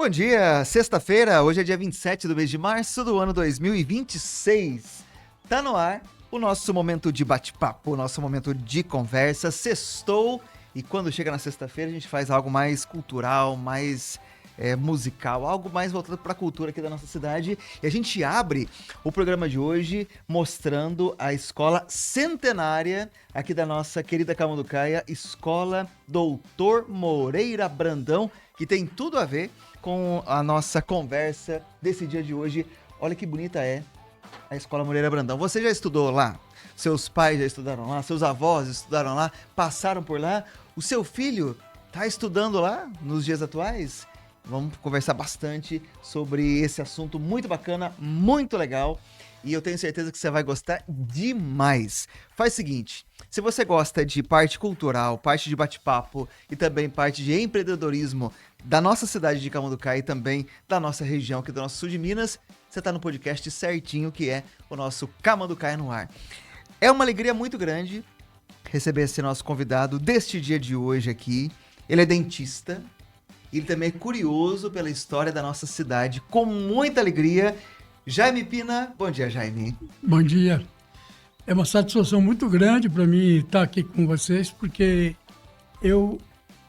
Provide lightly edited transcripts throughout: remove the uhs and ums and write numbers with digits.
Bom dia, sexta-feira, hoje é dia 27 do mês de março do ano 2026. Tá no ar o nosso momento de bate-papo, o nosso momento de conversa. Sextou e quando chega na sexta-feira a gente faz algo mais cultural, mais musical, algo mais voltado para a cultura aqui da nossa cidade. E a gente abre o programa de hoje mostrando a escola centenária aqui da nossa querida Camanducaia, Escola Doutor Moreira Brandão, que tem tudo a ver com a nossa conversa desse dia de hoje. Olha que bonita é a Escola Moreira Brandão. Você já estudou lá? Seus pais já estudaram lá? Seus avós estudaram lá? Passaram por lá? O seu filho está estudando lá nos dias atuais? Vamos conversar bastante sobre esse assunto muito bacana, muito legal. E eu tenho certeza que você vai gostar demais. Faz o seguinte, se você gosta de parte cultural, parte de bate-papo e também parte de empreendedorismo da nossa cidade de Camanducaia e também da nossa região aqui do nosso sul de Minas, você está no podcast certinho, que é o nosso Camanducaia no Ar. É uma alegria muito grande receber esse nosso convidado deste dia de hoje aqui. Ele é dentista, ele também é curioso pela história da nossa cidade, com muita alegria. Jaime Pina, bom dia, Jaime. Bom dia. É uma satisfação muito grande para mim estar aqui com vocês, porque eu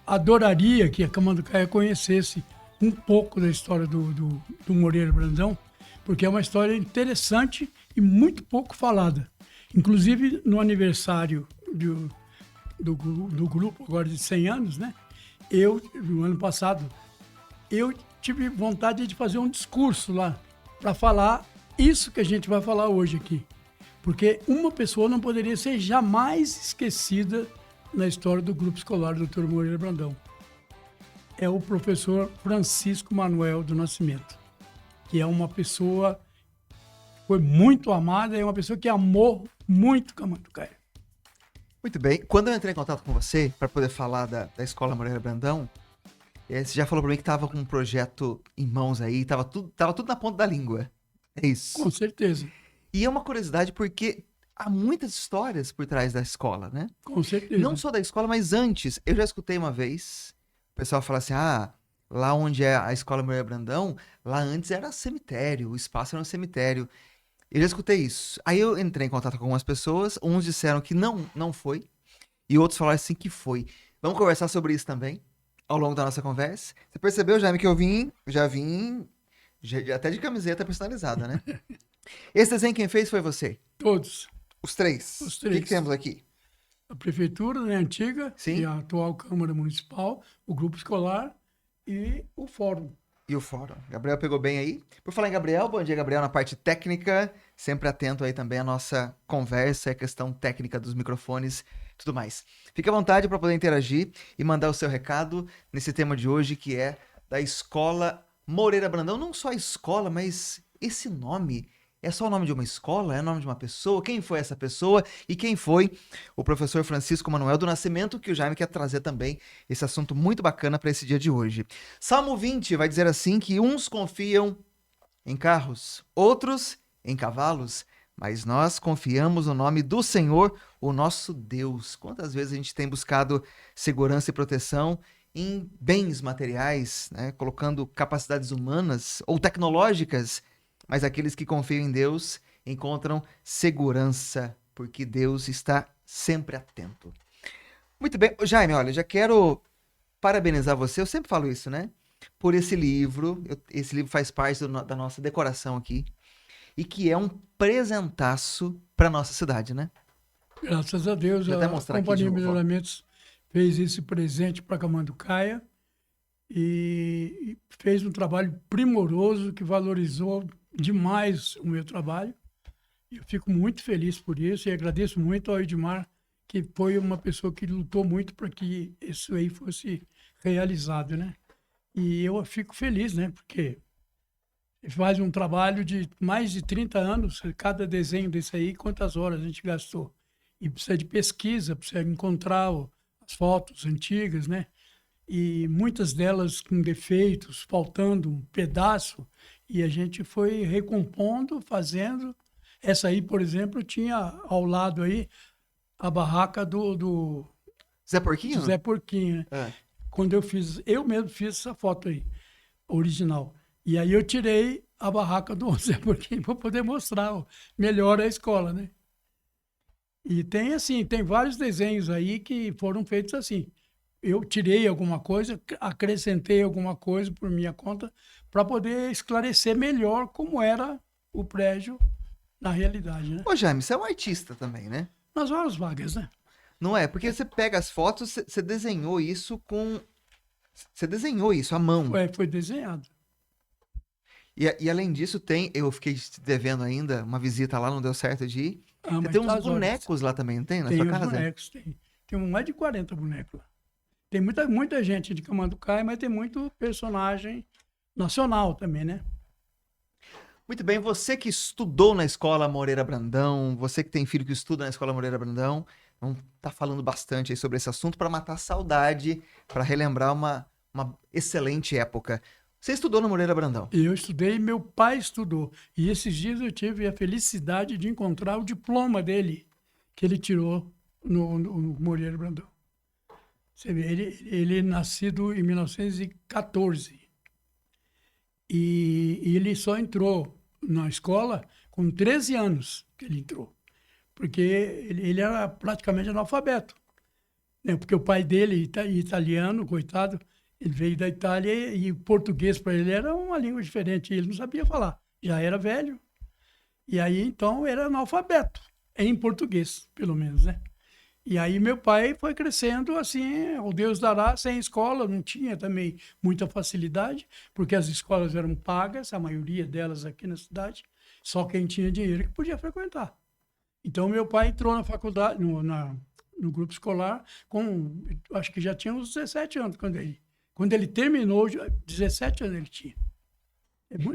adoraria que a Camanducaia conhecesse um pouco da história do Moreira Brandão, porque é uma história interessante e muito pouco falada. Inclusive, no aniversário do grupo, agora de 100 anos, né? No ano passado, eu tive vontade de fazer um discurso lá, para falar isso que a gente vai falar hoje aqui. Porque uma pessoa não poderia ser jamais esquecida na história do grupo escolar do Dr. Moreira Brandão. É o professor Francisco Manuel do Nascimento, que é uma pessoa que foi muito amada, é uma pessoa que amou muito Camanducaia. Muito bem. Quando eu entrei em contato com você, para poder falar da Escola Moreira Brandão, você já falou para mim que estava com um projeto em mãos aí, tava tudo na ponta da língua. É isso. Com certeza. E é uma curiosidade porque há muitas histórias por trás da escola, né? Com certeza. Não só da escola, mas antes. Eu já escutei uma vez o pessoal falar assim, lá onde é a Escola Moreira Brandão, lá antes era cemitério, o espaço era um cemitério. Eu já escutei isso. Aí eu entrei em contato com algumas pessoas, uns disseram que não foi, e outros falaram assim que foi. Vamos conversar sobre isso também, ao longo da nossa conversa. Você percebeu, Jaime, que eu já vim até de camiseta personalizada, né? Esse desenho quem fez foi você? Todos. Os três? Os O três. que temos aqui? A prefeitura, né, antiga, Sim. e a atual Câmara Municipal, o grupo escolar e o fórum. E o fórum. Gabriel pegou bem aí. Por falar em Gabriel, bom dia, Gabriel, na parte técnica. Sempre atento aí também à nossa conversa, a questão técnica dos microfones e tudo mais. Fique à vontade para poder interagir e mandar o seu recado nesse tema de hoje, que é da Escola Moreira Brandão. Não só a escola, mas esse nome. É só o nome de uma escola? É o nome de uma pessoa? Quem foi essa pessoa? E quem foi o professor Francisco Manuel do Nascimento, que o Jaime quer trazer também esse assunto muito bacana para esse dia de hoje. Salmo 20 vai dizer assim que uns confiam em carros, outros em cavalos, mas nós confiamos no nome do Senhor, o nosso Deus. Quantas vezes a gente tem buscado segurança e proteção em bens materiais, né? Colocando capacidades humanas ou tecnológicas, mas aqueles que confiam em Deus encontram segurança, porque Deus está sempre atento. Muito bem. Jaime, olha, já quero parabenizar você, eu sempre falo isso, né? Por esse livro. Esse livro faz parte da nossa decoração aqui, e que é um presentaço para nossa cidade, né? Graças a Deus, Vou até a mostrar aqui Companhia de novo, ó. Melhoramentos fez esse presente para Camanducaia e fez um trabalho primoroso que valorizou demais o meu trabalho. Eu fico muito feliz por isso e agradeço muito ao Edmar, que foi uma pessoa que lutou muito para que isso aí fosse realizado, né? E eu fico feliz, né? Porque faz um trabalho de mais de 30 anos, cada desenho desse aí, quantas horas a gente gastou. E precisa de pesquisa, precisa encontrar as fotos antigas, né? E muitas delas com defeitos, faltando um pedaço, e a gente foi recompondo, fazendo. Essa aí, por exemplo, tinha ao lado aí a barraca do Zé Porquinho? Zé Porquinho, né? É. Quando eu mesmo fiz essa foto aí. original. E aí eu tirei a barraca do Zé Porquinho para poder mostrar melhor a escola, né? E tem assim, tem vários desenhos aí que foram feitos assim. Eu tirei alguma coisa, acrescentei alguma coisa por minha conta para poder esclarecer melhor como era o prédio na realidade, né? Ô, Jaime, você é um artista também, né? Nas horas vagas, né? Não é? Porque você pega as fotos, você desenhou isso com... Você desenhou isso à mão. Foi desenhado. E além disso, eu fiquei devendo ainda uma visita lá, não deu certo de ir. Você Mas tem uns tá às horas. bonecos lá também, não tem? Na Tem sua os casa? bonecos, tem mais de 40 bonecos lá. Tem muita gente de Camanducaia, mas tem muito personagem nacional também, né? Muito bem, você que estudou na Escola Moreira Brandão, você que tem filho que estuda na Escola Moreira Brandão, vamos tá falando bastante aí sobre esse assunto para matar a saudade, para relembrar uma excelente época. Você estudou na Moreira Brandão? Eu estudei, meu pai estudou. E esses dias eu tive a felicidade de encontrar o diploma dele, que ele tirou no Moreira Brandão. Você vê, ele é nascido em 1914. E ele só entrou na escola com 13 anos que ele entrou. Porque ele era praticamente analfabeto. Né? Porque o pai dele, italiano, coitado, ele veio da Itália e o português para ele era uma língua diferente. Ele não sabia falar. Já era velho. E aí, então, era analfabeto. Em português, pelo menos, né? E aí meu pai foi crescendo assim, o Deus dará, sem escola, não tinha também muita facilidade, porque as escolas eram pagas, a maioria delas aqui na cidade, só quem tinha dinheiro que podia frequentar. Então meu pai entrou na faculdade, no grupo escolar, acho que já tinha uns 17 anos quando ele terminou, 17 anos ele tinha.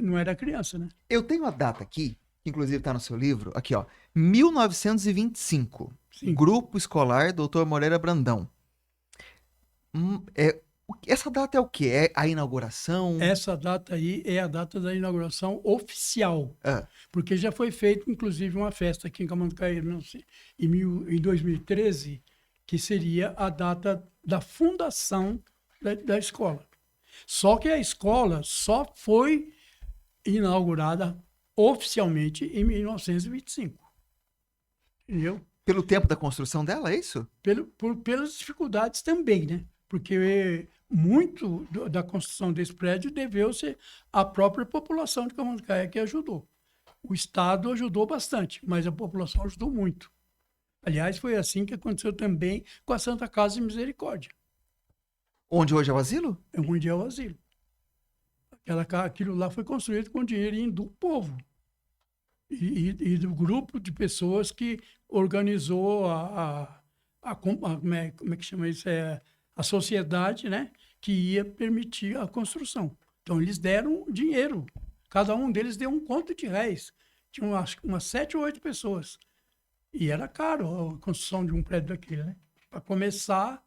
Não era criança, né? Eu tenho a data aqui, que inclusive está no seu livro, aqui ó, 1925. Sim. Grupo Escolar Dr. Moreira Brandão. Essa data é o quê? É a inauguração? Essa data aí é a data da inauguração oficial. Porque já foi feita, inclusive, uma festa aqui em Camanducaia em 2013, que seria a data da fundação da escola. Só que a escola só foi inaugurada oficialmente em 1925. Entendeu? Pelo tempo da construção dela, é isso? Pelas dificuldades também, né? Porque muito da construção desse prédio deveu-se à própria população de Camanducaia que ajudou. O Estado ajudou bastante, mas a população ajudou muito. Aliás, foi assim que aconteceu também com a Santa Casa de Misericórdia. Onde hoje é o asilo? É onde é o asilo. Aquilo lá foi construído com dinheirinho do povo. E do grupo de pessoas que organizou como é que chama isso? A sociedade, né, que ia permitir a construção. Então, eles deram dinheiro. Cada um deles deu um conto de réis. Tinha umas 7 ou 8 pessoas. E era caro a construção de um prédio daquele, né? Para começar,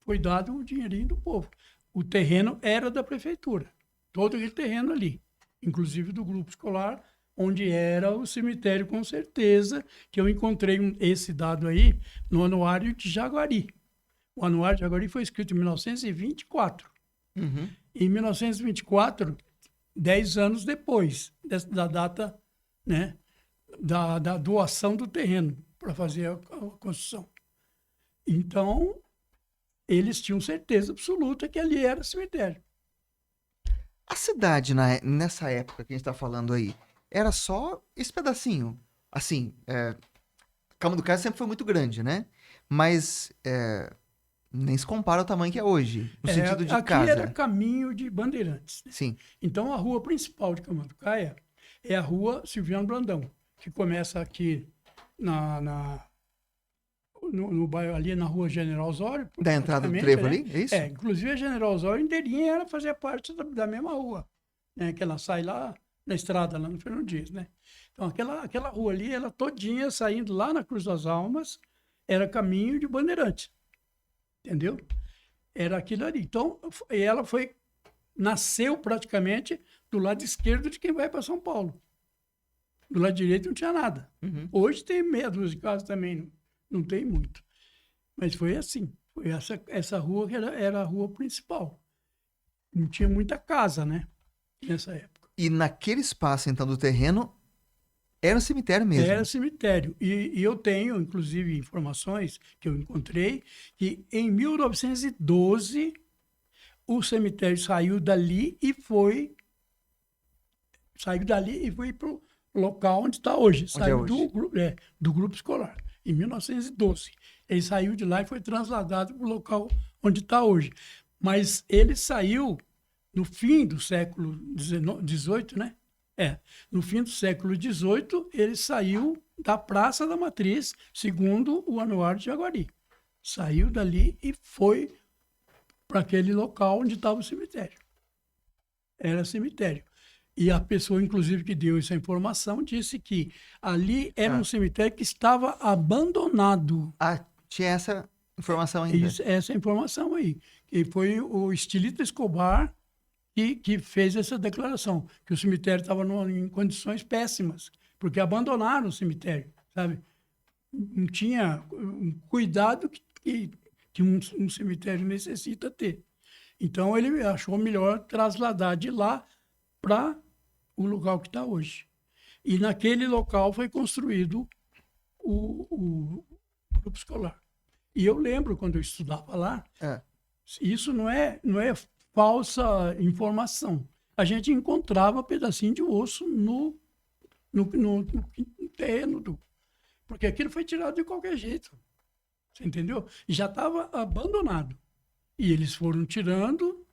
foi dado o dinheirinho do povo. O terreno era da prefeitura. Todo aquele terreno ali. Inclusive do grupo escolar, onde era o cemitério, com certeza, que eu encontrei esse dado aí no Anuário de Jaguari. O Anuário de Jaguari foi escrito em 1924. Uhum. Em 1924, 10 anos depois da data, né, da doação do terreno para fazer a construção. Então, eles tinham certeza absoluta que ali era cemitério. A cidade, nessa época que a gente está falando aí, era só esse pedacinho. Assim, Camanducaia sempre foi muito grande, né? Mas nem se compara ao tamanho que é hoje, no sentido de aqui casa. Aqui era caminho de Bandeirantes. Né? Sim. Então, a rua principal de Camanducaia é a rua Silviano Brandão, que começa aqui no bairro ali na rua General Osório. Da entrada do trevo, né? Ali, é isso? Inclusive a General Osório inteirinha ela fazia parte da mesma rua, né? Que ela sai lá na estrada, lá no Fernando Dias, né? Então aquela rua ali, ela todinha saindo lá na Cruz das Almas, era caminho de Bandeirantes, entendeu? Era aquilo ali. Então ela nasceu praticamente do lado esquerdo de quem vai para São Paulo. Do lado direito não tinha nada. Uhum. Hoje tem meia dúzia de casas também, não tem muito. Mas foi assim. Foi essa rua que era a rua principal. não tinha muita casa, né? Nessa época. E naquele espaço, então, do terreno, era um cemitério mesmo. Era cemitério. E eu tenho, inclusive, informações que eu encontrei, que em 1912 o cemitério saiu dali e foi para o local onde está hoje. Onde Saiu é hoje? do grupo escolar, em 1912. Ele saiu de lá e foi trasladado para o local onde está hoje. Mas ele saiu no fim do século XVIII, né? No fim do século XVIII, ele saiu da Praça da Matriz, segundo o Anuário de Jaguari. Saiu dali e foi para aquele local onde estava o cemitério. Era cemitério. E a pessoa, inclusive, que deu essa informação, disse que ali era um cemitério que estava abandonado. Ah, tinha essa informação ainda. Essa informação aí. E foi o Estilito Escobar que fez essa declaração, que o cemitério estava em condições péssimas, porque abandonaram o cemitério, sabe? Não tinha um cuidado que um cemitério necessita ter. Então, ele achou melhor trasladar de lá para o local que está hoje. E naquele local foi construído o grupo escolar. E eu lembro, quando eu estudava lá, isso não é falsa informação. A gente encontrava pedacinho de osso no terreno, porque aquilo foi tirado de qualquer jeito. Você entendeu? E já estava abandonado. E eles foram tirando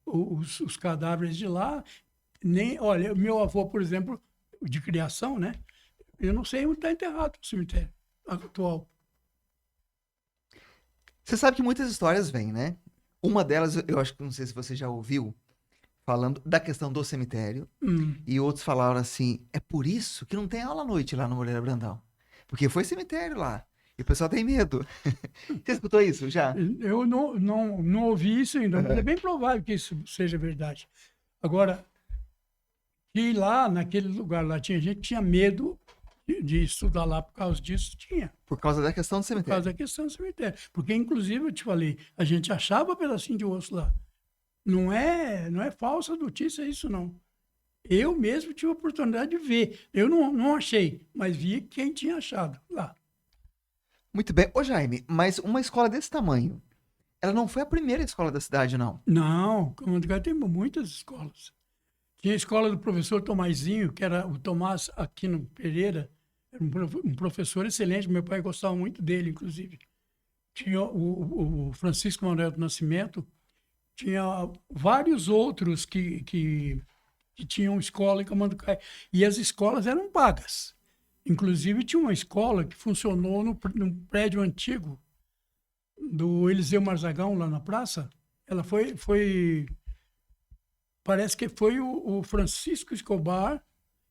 os cadáveres de lá. Olha, meu avô, por exemplo, de criação, né? Eu não sei onde está enterrado o cemitério atual. Você sabe que muitas histórias vêm, né? Uma delas, eu acho que não sei se você já ouviu, falando da questão do cemitério. E outros falaram assim, é por isso que não tem aula à noite lá no Moreira Brandão. Porque foi cemitério lá. E o pessoal tem medo. Você escutou isso já? Eu não ouvi isso ainda, mas é bem provável que isso seja verdade. Agora, que lá, naquele lugar lá, tinha gente que tinha medo de estudar lá por causa disso, tinha. Por causa da questão do cemitério. Por causa da questão do cemitério. Porque, inclusive, eu te falei, a gente achava pedacinho de osso lá. Não é falsa notícia isso, não. Eu mesmo tive a oportunidade de ver. Eu não achei, mas vi quem tinha achado lá. Muito bem. Ô, Jaime, mas uma escola desse tamanho, ela não foi a primeira escola da cidade, não? Não, Camanducaia tem muitas escolas. Tinha a escola do professor Tomazinho, que era o Tomás Aquino Pereira, era um professor excelente, meu pai gostava muito dele, inclusive. Tinha o Francisco Manuel do Nascimento, tinha vários outros que tinham escola em Camanducaia. E as escolas eram pagas. Inclusive, tinha uma escola que funcionou num prédio antigo do Eliseu Marzagão, lá na praça. Ela parece que foi o Francisco Escobar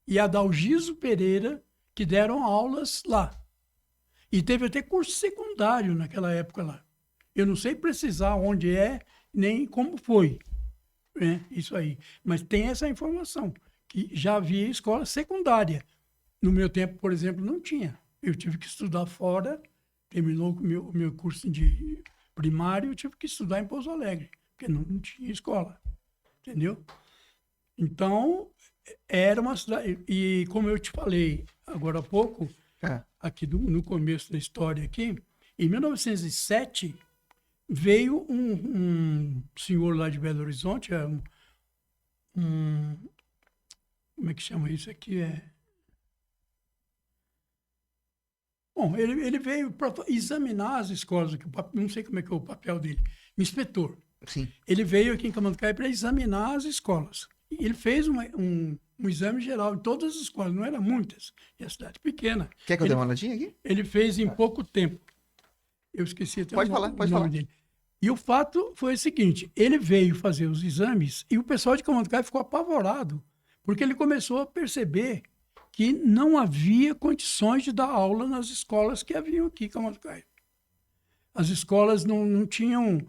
e a Dalgiso Pereira que deram aulas lá. E teve até curso secundário naquela época lá. Eu não sei precisar onde nem como foi, né? Isso aí. Mas tem essa informação, que já havia escola secundária. No meu tempo, por exemplo, não tinha. Eu tive que estudar fora, terminou o meu curso de primário, eu tive que estudar em Pouso Alegre, porque não tinha escola, entendeu? Então, era uma cidade... E como eu te falei agora há pouco, aqui no começo da história aqui, em 1907, veio um senhor lá de Belo Horizonte, como é que chama isso aqui? Bom, ele veio para examinar as escolas, não sei como é que é o papel dele, inspetor. Sim. Ele veio aqui em Camanducaia para examinar as escolas. E ele fez um exame geral em todas as escolas, não eram muitas, e a cidade pequena. Quer que eu dê uma olhadinha aqui? Ele fez em pouco tempo. Eu esqueci até pode o falar. nome dele. E o fato foi o seguinte, ele veio fazer os exames e o pessoal de Camanducaia ficou apavorado, porque ele começou a perceber que não havia condições de dar aula nas escolas que haviam aqui em Camanducaia. As escolas não tinham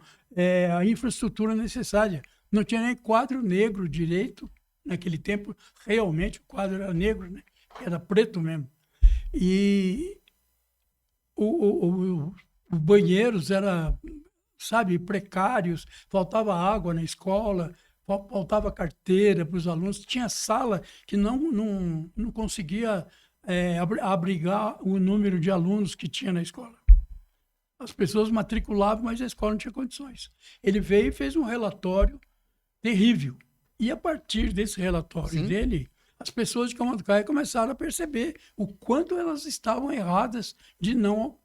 a infraestrutura necessária, não tinha nem quadro negro direito. Naquele tempo, realmente, o quadro era negro, né? Era preto mesmo. E os banheiros eram, sabe, precários, faltava água na escola, faltava carteira para os alunos, tinha sala que não conseguia abrigar o número de alunos que tinha na escola. As pessoas matriculavam, mas a escola não tinha condições. Ele veio e fez um relatório terrível. E a partir desse relatório dele, as pessoas de Camanducaia começaram a perceber o quanto elas estavam erradas de não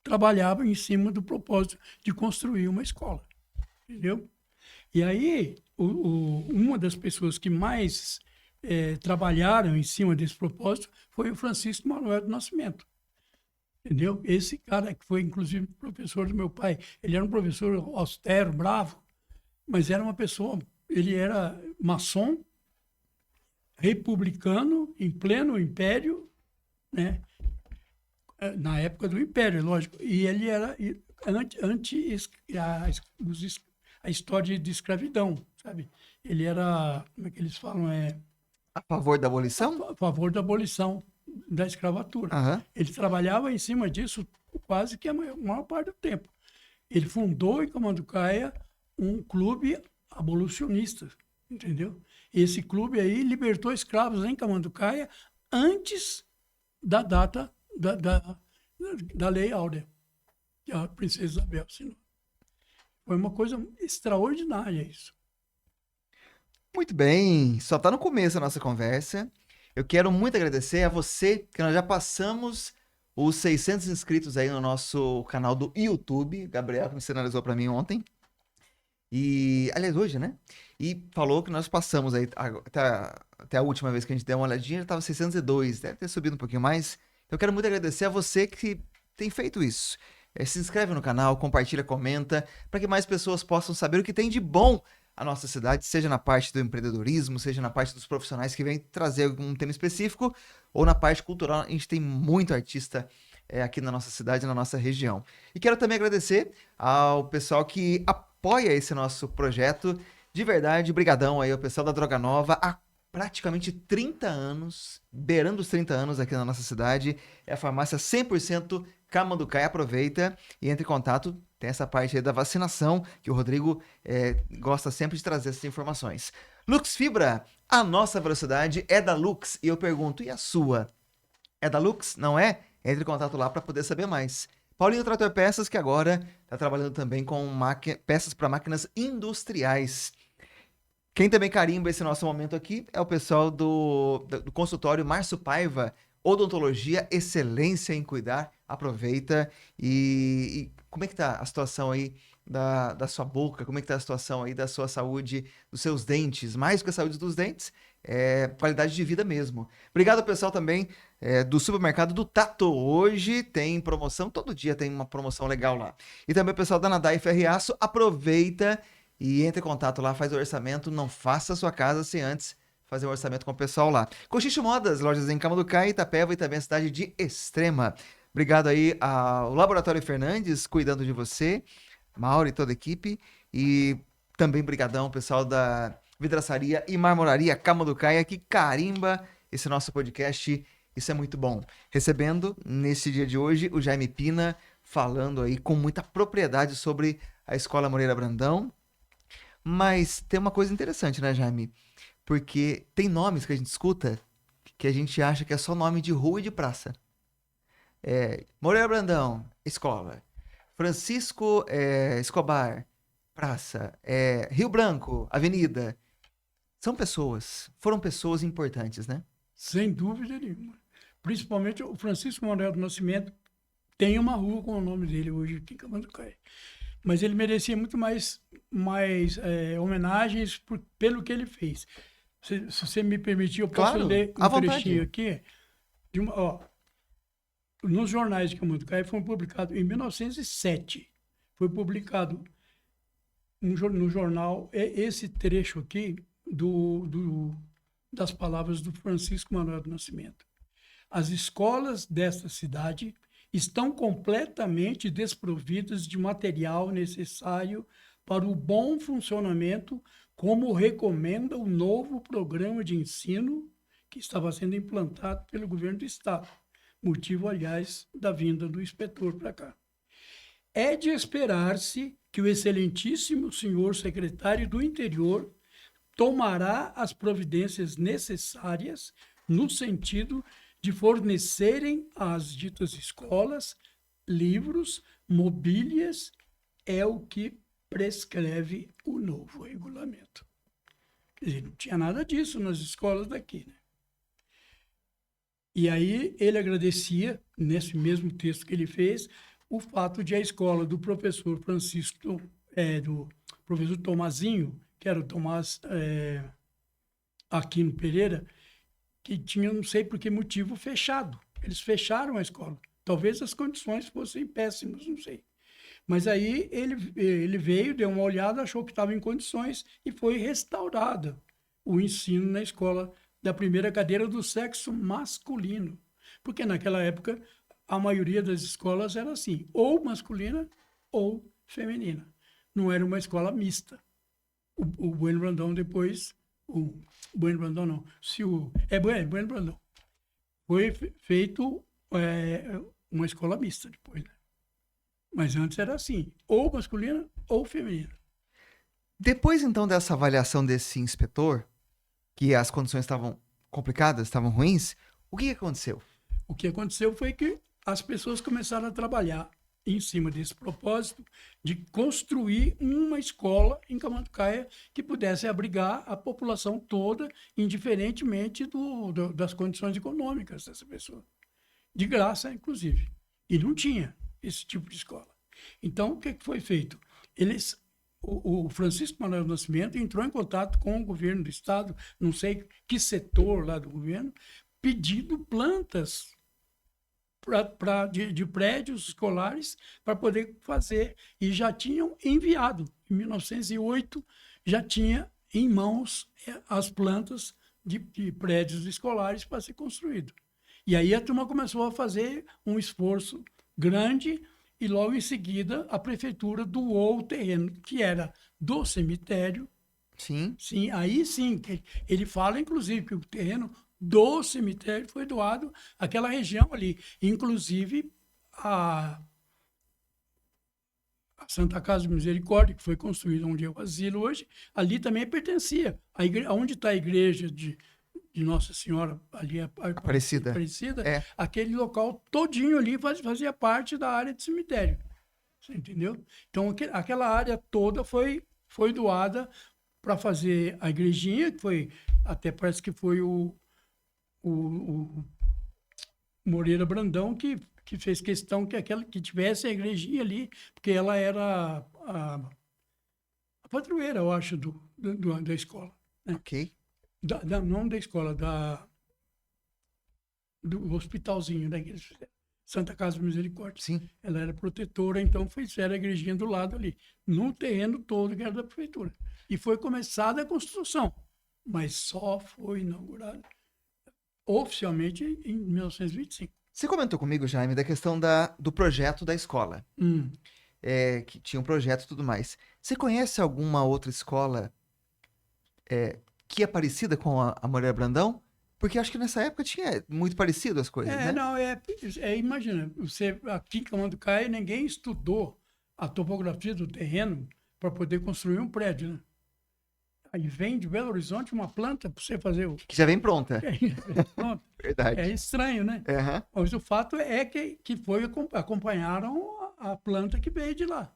trabalhar em cima do propósito de construir uma escola. Entendeu? E aí, uma das pessoas que mais trabalharam em cima desse propósito foi o Francisco Manuel do Nascimento. Entendeu? Esse cara que foi, inclusive, professor do meu pai, ele era um professor austero, bravo, mas era uma pessoa, ele era maçom, republicano, em pleno império, né? Na época do império, lógico, e ele era anti a história de escravidão, sabe? Ele era, como é que eles falam, a favor da abolição? A favor da abolição da escravatura. Uhum. Ele trabalhava em cima disso quase que a maior parte do tempo. Ele fundou em Camanducaia um clube abolicionista, entendeu? Esse clube aí libertou escravos em Camanducaia antes da data da Lei Áurea, que a princesa Isabel assinou. Foi uma coisa extraordinária isso. Muito bem, só está no começo a nossa conversa. Eu quero muito agradecer a você, que nós já passamos os 600 inscritos aí no nosso canal do YouTube. Gabriel que me sinalizou para mim ontem. E, aliás, hoje, né? E falou que nós passamos aí, até a última vez que a gente deu uma olhadinha, já estava 602, deve ter subido um pouquinho mais. Eu quero muito agradecer a você que tem feito isso. Se inscreve no canal, compartilha, comenta, para que mais pessoas possam saber o que tem de bom a nossa cidade, seja na parte do empreendedorismo, seja na parte dos profissionais que vêm trazer algum tema específico, ou na parte cultural. A gente tem muito artista aqui na nossa cidade, na nossa região. E quero também agradecer ao pessoal que apoia esse nosso projeto. De verdade, brigadão aí ao pessoal da Droga Nova, há praticamente 30 anos, beirando os 30 anos aqui na nossa cidade. É a farmácia 100% Camanducaia. Aproveita e entre em contato. Tem essa parte aí da vacinação, que o Rodrigo gosta sempre de trazer essas informações. Lux Fibra, a nossa velocidade é da Lux. E eu pergunto, e a sua? É da Lux? Não é? Entre em contato lá para poder saber mais. Paulinho Trator Peças, que agora está trabalhando também com peças para máquinas industriais. Quem também carimba esse nosso momento aqui é o pessoal do consultório Márcio Paiva, Odontologia, excelência em cuidar. Aproveita e como é que tá a situação aí da sua boca? Como é que tá a situação aí da sua saúde, dos seus dentes? Mais que a saúde dos dentes, qualidade de vida mesmo. Obrigado, pessoal, também do supermercado do Tato. Hoje tem promoção, todo dia tem uma promoção legal lá. E também o pessoal da Nadai Ferriaço, aproveita e entre em contato lá, faz o orçamento. Não faça a sua casa sem antes fazer um orçamento com o pessoal lá. Cochicho Modas, lojas em Camanducaia, Itapeva e também a cidade de Extrema. Obrigado aí ao Laboratório Fernandes, cuidando de você, Mauro e toda a equipe. E também brigadão, pessoal da Vidraçaria e Marmoraria Camanducaia, que carimba esse nosso podcast. Isso é muito bom. Recebendo, nesse dia de hoje, o Jaime Pina, falando aí com muita propriedade sobre a Escola Moreira Brandão. Mas tem uma coisa interessante, né, Jaime? Porque tem nomes que a gente escuta que a gente acha que é só nome de rua e de praça. Moreira Brandão, escola. Francisco Escobar, praça. Rio Branco, avenida. Foram pessoas importantes, né? Sem dúvida nenhuma. Principalmente o Francisco Manuel do Nascimento tem uma rua com o nome dele hoje aqui em Camanducaia. Mas ele merecia muito mais homenagens pelo que ele fez. Se você me permitir, eu posso ler um trechinho aqui. Nos jornais de Camanducaia foi publicado em 1907. Foi publicado no jornal esse trecho aqui das palavras do Francisco Manuel do Nascimento. As escolas desta cidade estão completamente desprovidas de material necessário para o bom funcionamento, como recomenda o novo programa de ensino que estava sendo implantado pelo governo do estado, motivo, aliás, da vinda do inspetor para cá. É de esperar-se que o excelentíssimo senhor secretário do Interior tomará as providências necessárias no sentido de fornecerem às ditas escolas livros, mobílias, é o que prescreve o novo regulamento. Quer dizer, não tinha nada disso nas escolas daqui, né? E aí ele agradecia, nesse mesmo texto que ele fez, o fato de a escola do professor Francisco, do professor Tomazinho, que era o Tomás Aquino Pereira, que tinha, não sei por que motivo, fechado. Eles fecharam a escola. Talvez as condições fossem péssimas, não sei. Mas aí ele veio, deu uma olhada, achou que estava em condições e foi restaurada o ensino na escola da primeira cadeira do sexo masculino. Porque naquela época a maioria das escolas era assim, ou masculina ou feminina. Não era uma escola mista. O Bueno Brandão depois, o Bueno Brandão não, Bueno Brandão. Foi feito uma escola mista depois, né? Mas antes era assim, ou masculina ou feminina. Depois, então, dessa avaliação desse inspetor, que as condições estavam complicadas, estavam ruins, o que aconteceu? O que aconteceu foi que as pessoas começaram a trabalhar em cima desse propósito de construir uma escola em Camanducaia que pudesse abrigar a população toda, indiferentemente das condições econômicas dessa pessoa. De graça, inclusive. E não tinha esse tipo de escola. Então, o que foi feito? O Francisco Manuel Nascimento entrou em contato com o governo do estado, não sei que setor lá do governo, pedindo plantas de prédios escolares para poder fazer. E já tinham enviado. Em 1908, já tinha em mãos as plantas de prédios escolares para ser construído. E aí a turma começou a fazer um esforço grande e logo em seguida a prefeitura doou o terreno que era do cemitério. Sim. Sim, aí sim, ele fala inclusive que o terreno do cemitério foi doado àquela região ali. Inclusive a Santa Casa de Misericórdia, que foi construída onde é o asilo hoje, ali também pertencia. Onde está a igreja de Nossa Senhora, ali Aparecida. Aquele local todinho ali fazia parte da área de cemitério. Você entendeu? Então, aquela área toda foi doada para fazer a igrejinha, que foi, até parece que foi o Moreira Brandão que fez questão que tivesse a igrejinha ali, porque ela era a padroeira, eu acho, da escola. Né? Ok. Não da escola, do hospitalzinho, né? Santa Casa de Misericórdia. Sim. Ela era protetora, então fizeram a igrejinha do lado ali, no terreno todo que era da prefeitura. E foi começada a construção, mas só foi inaugurada oficialmente em 1925. Você comentou comigo, Jaime, da questão do projeto da escola. Que tinha um projeto e tudo mais. Você conhece alguma outra escola que é parecida com a Moreira Brandão? Porque acho que nessa época tinha muito parecido as coisas, né? Não, imagina, você aqui em Camanducaia ninguém estudou a topografia do terreno para poder construir um prédio, né? Aí vem de Belo Horizonte uma planta para você fazer o... Que já vem pronta. Pronto. Verdade. É estranho, né? Uhum. Mas o fato é que acompanharam a planta que veio de lá.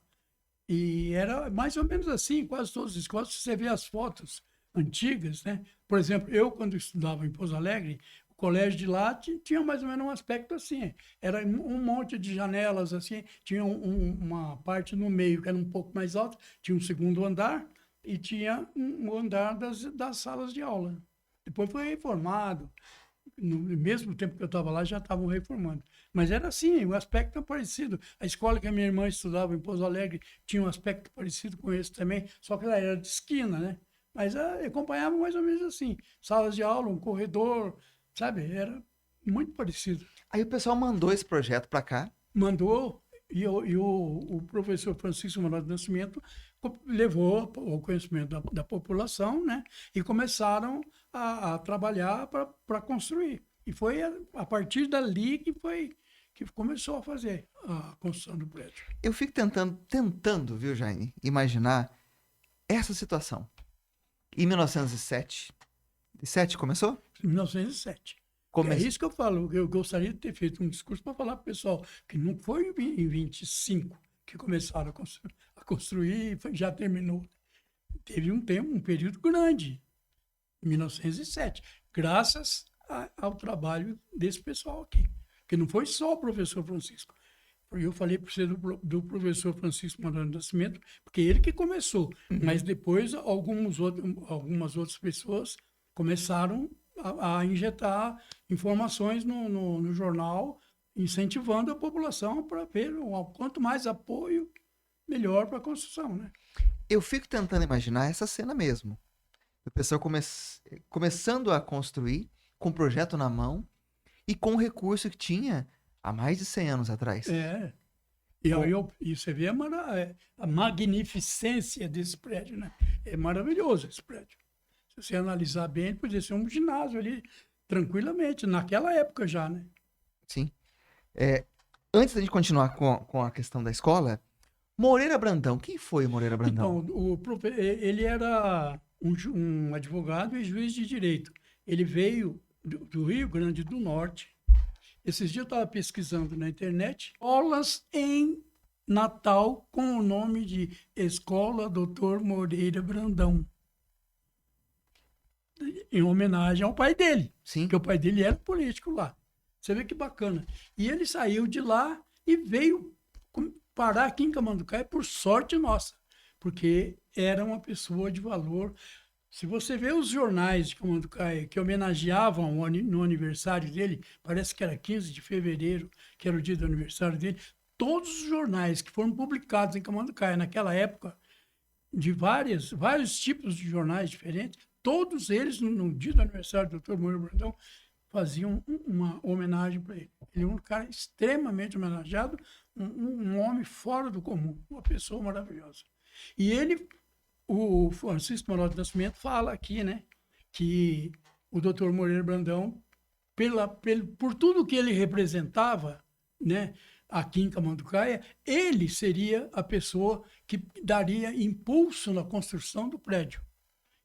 E era mais ou menos assim, quase todas as escolas. Se você vê as fotos antigas, né? Por exemplo, eu quando estudava em Pouso Alegre, o colégio de lá tinha mais ou menos um aspecto assim. Era um monte de janelas assim, tinha uma parte no meio que era um pouco mais alta, tinha um segundo andar e tinha um andar das salas de aula. Depois foi reformado. No mesmo tempo que eu estava lá, já estavam reformando. Mas era assim, um aspecto parecido. A escola que a minha irmã estudava em Pouso Alegre tinha um aspecto parecido com esse também, só que ela era de esquina, né? Mas acompanhava mais ou menos assim. Salas de aula, um corredor, sabe? Era muito parecido. Aí o pessoal mandou esse projeto para cá. Mandou, e o professor Francisco Manuel do Nascimento levou ao conhecimento da população, né? E começaram a trabalhar para construir. E foi a partir dali que começou a fazer a construção do prédio. Eu fico tentando, viu, Jaime, imaginar essa situação. E 1907? 7 começou? Em 1907. Come... É isso que eu falo. Eu gostaria de ter feito um discurso para falar para o pessoal que não foi em 25 que começaram a construir e já terminou. Teve um tempo, um período grande, em 1907, graças ao trabalho desse pessoal aqui. Que não foi só o professor Francisco. Eu falei para você do professor Francisco Manuel Nascimento, porque ele que começou. Mas depois algumas outras pessoas começaram a injetar informações no jornal, incentivando a população para ver quanto mais apoio, melhor para a construção, né? Eu fico tentando imaginar essa cena mesmo. O pessoal começando a construir, com o projeto na mão e com o recurso que tinha há mais de 100 anos atrás. É. E você vê a magnificência desse prédio, né? É maravilhoso esse prédio. Se você analisar bem, ele podia ser um ginásio ali, tranquilamente, naquela época já, né? Sim. Antes da gente continuar com a questão da escola, Moreira Brandão, quem foi o Moreira Brandão? Então, ele era um advogado e juiz de direito. Ele veio do Rio Grande do Norte. Esses dias eu estava pesquisando na internet escolas em Natal com o nome de Escola Doutor Moreira Brandão, em homenagem ao pai dele, Sim. porque o pai dele era político lá. Você vê que bacana. E ele saiu de lá e veio parar aqui em Camanducaia por sorte nossa, porque era uma pessoa de valor. Se você vê os jornais de Camanducaia que homenageavam no aniversário dele, parece que era 15 de fevereiro, que era o dia do aniversário dele, todos os jornais que foram publicados em Camanducaia naquela época, de vários tipos de jornais diferentes, todos eles, no dia do aniversário do Dr. Moreira Brandão, faziam uma homenagem para ele. Ele é um cara extremamente homenageado, um homem fora do comum, uma pessoa maravilhosa. E ele, o Francisco Manuel do Nascimento, fala aqui, né, que o Dr. Moreira Brandão, por tudo que ele representava, né, aqui em Camanducaia, ele seria a pessoa que daria impulso na construção do prédio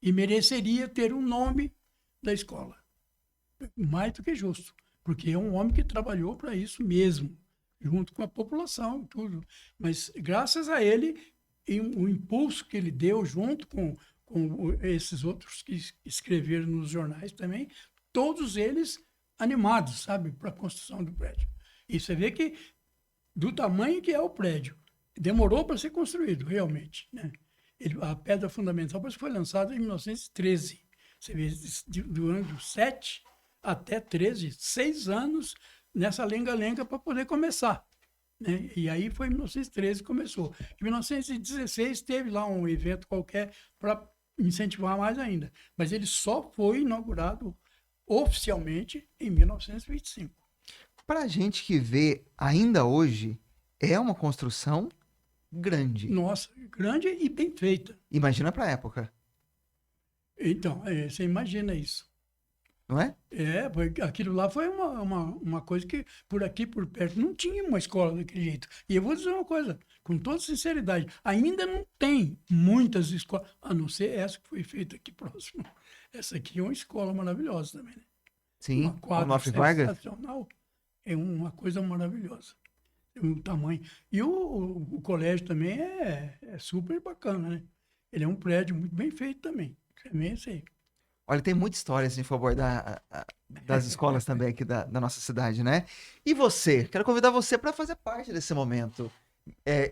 e mereceria ter um nome da escola. Mais do que justo, porque é um homem que trabalhou para isso mesmo, junto com a população e tudo. Mas graças a ele, e o impulso que ele deu junto com esses outros que escreveram nos jornais também, todos eles animados, sabe, para a construção do prédio. E você vê que, do tamanho que é o prédio, demorou para ser construído, realmente, né? A pedra fundamental foi lançada em 1913. Você vê, do ano 7 até 13, 6 anos nessa lenga-lenga para poder começar, né? E aí foi em 1913 que começou. Em 1916 teve lá um evento qualquer para incentivar mais ainda. Mas ele só foi inaugurado oficialmente em 1925. Para a gente que vê ainda hoje, é uma construção grande. Nossa, grande e bem feita. Imagina para a época. Então, você imagina isso. Não é? Porque aquilo lá foi uma coisa que por aqui, por perto, não tinha uma escola daquele jeito. E eu vou dizer uma coisa, com toda sinceridade, ainda não tem muitas escolas, a não ser essa que foi feita aqui próximo. Essa aqui é uma escola maravilhosa também, né? Sim, Uma quadra Onofre Vargas. sensacional, é uma coisa maravilhosa. O tamanho. E o colégio também é super bacana, né? Ele é um prédio muito bem feito também. Também é isso aí. Olha, tem muita história se a gente for abordar das escolas também aqui da nossa cidade, né? E você? Quero convidar você para fazer parte desse momento.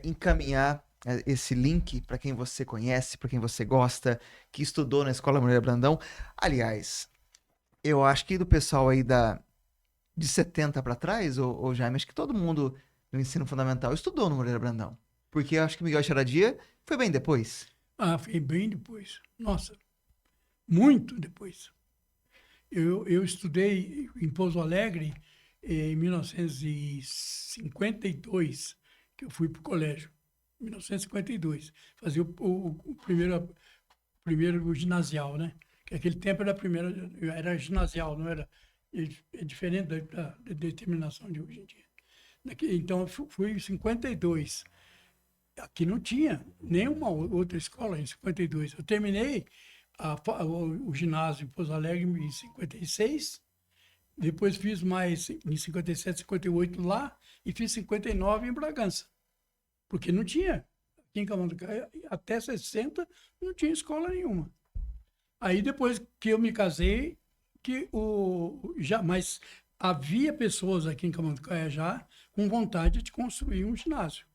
Encaminhar esse link para quem você conhece, para quem você gosta, que estudou na Escola Moreira Brandão. Aliás, eu acho que do pessoal aí de 70 para trás, ou Jaime, acho que todo mundo no ensino fundamental estudou no Moreira Brandão. Porque eu acho que Miguel Charadia foi bem depois. Ah, foi bem depois. Nossa, muito depois. Eu estudei em Pouso Alegre em 1952, que eu fui para o colégio. 1952. Fazia o primeiro ginasial, né? Que naquele tempo era ginasial, não era... É diferente da determinação de hoje em dia. Então, eu fui em 52. Aqui não tinha nenhuma outra escola em 52. Eu terminei o ginásio em Pouso Alegre em 56. Depois fiz mais em 57, 58 lá e fiz 59 em Bragança. Porque não tinha. Aqui em Camanducaia, até 60, não tinha escola nenhuma. Aí depois que eu me casei, mas havia pessoas aqui em Camanducaia já com vontade de construir um ginásio.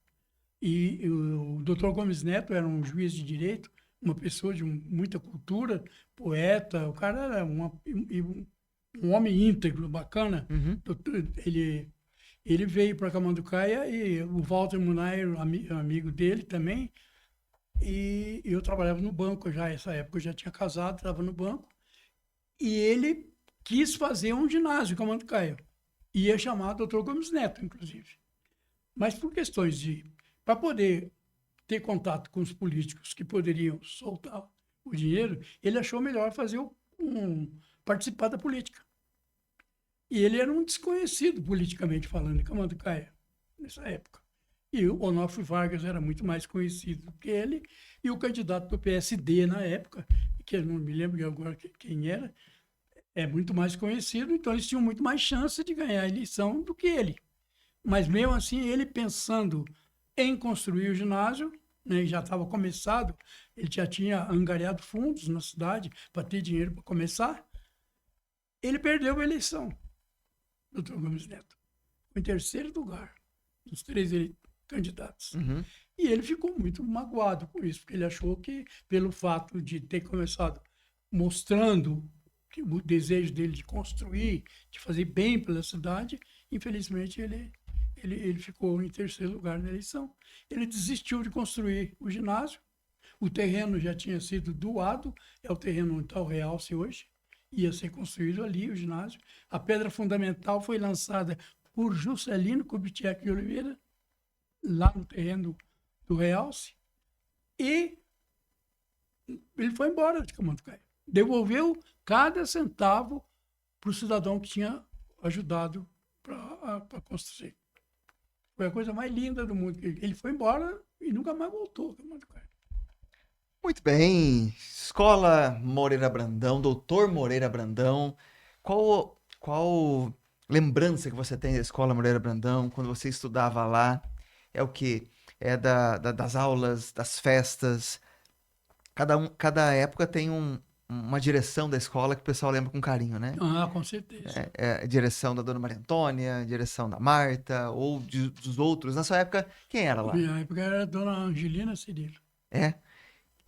E o Dr. Gomes Neto era um juiz de direito, uma pessoa de muita cultura, poeta, o cara era um homem íntegro, bacana. Uhum. Ele veio para Camanducaia e o Walter Munay, amigo dele também, e eu trabalhava no banco já, nessa época eu já tinha casado, estava no banco, e ele quis fazer um ginásio em Camanducaia. Ia chamar Dr. Gomes Neto, inclusive. Mas por questões para poder ter contato com os políticos que poderiam soltar o dinheiro, ele achou melhor fazer participar da política. E ele era um desconhecido politicamente falando em Camanducaia, nessa época. E o Onofre Vargas era muito mais conhecido do que ele, e o candidato do PSD na época, que eu não me lembro agora quem era, é muito mais conhecido, então eles tinham muito mais chance de ganhar a eleição do que ele. Mas mesmo assim, ele pensando em construir o ginásio, né, já estava começado, ele já tinha angariado fundos na cidade para ter dinheiro para começar, ele perdeu a eleição, Dr. Gomes Neto. Foi em terceiro lugar dos 3 candidatos. Uhum. E ele ficou muito magoado com isso, porque ele achou que, pelo fato de ter começado mostrando o desejo dele de construir, de fazer bem pela cidade, infelizmente ele ficou em terceiro lugar na eleição. Ele desistiu de construir o ginásio, o terreno já tinha sido doado, é o terreno onde está o Realce hoje, ia ser construído ali o ginásio. A pedra fundamental foi lançada por Juscelino Kubitschek de Oliveira, lá no terreno do Realce, e ele foi embora de Camanducaia. Devolveu cada centavo para o cidadão que tinha ajudado para construir. Foi a coisa mais linda do mundo. Ele foi embora e nunca mais voltou a Camanducaia. Muito bem. Escola Moreira Brandão, Doutor Moreira Brandão. Qual lembrança que você tem da Escola Moreira Brandão, quando você estudava lá? É o quê? É das aulas, das festas. Cada época tem uma direção da escola que o pessoal lembra com carinho, né? Ah, com certeza. É a direção da Dona Maria Antônia, a direção da Marta, ou dos outros. Na sua época, quem era lá? Na época era a Dona Angelina Cirilo. É?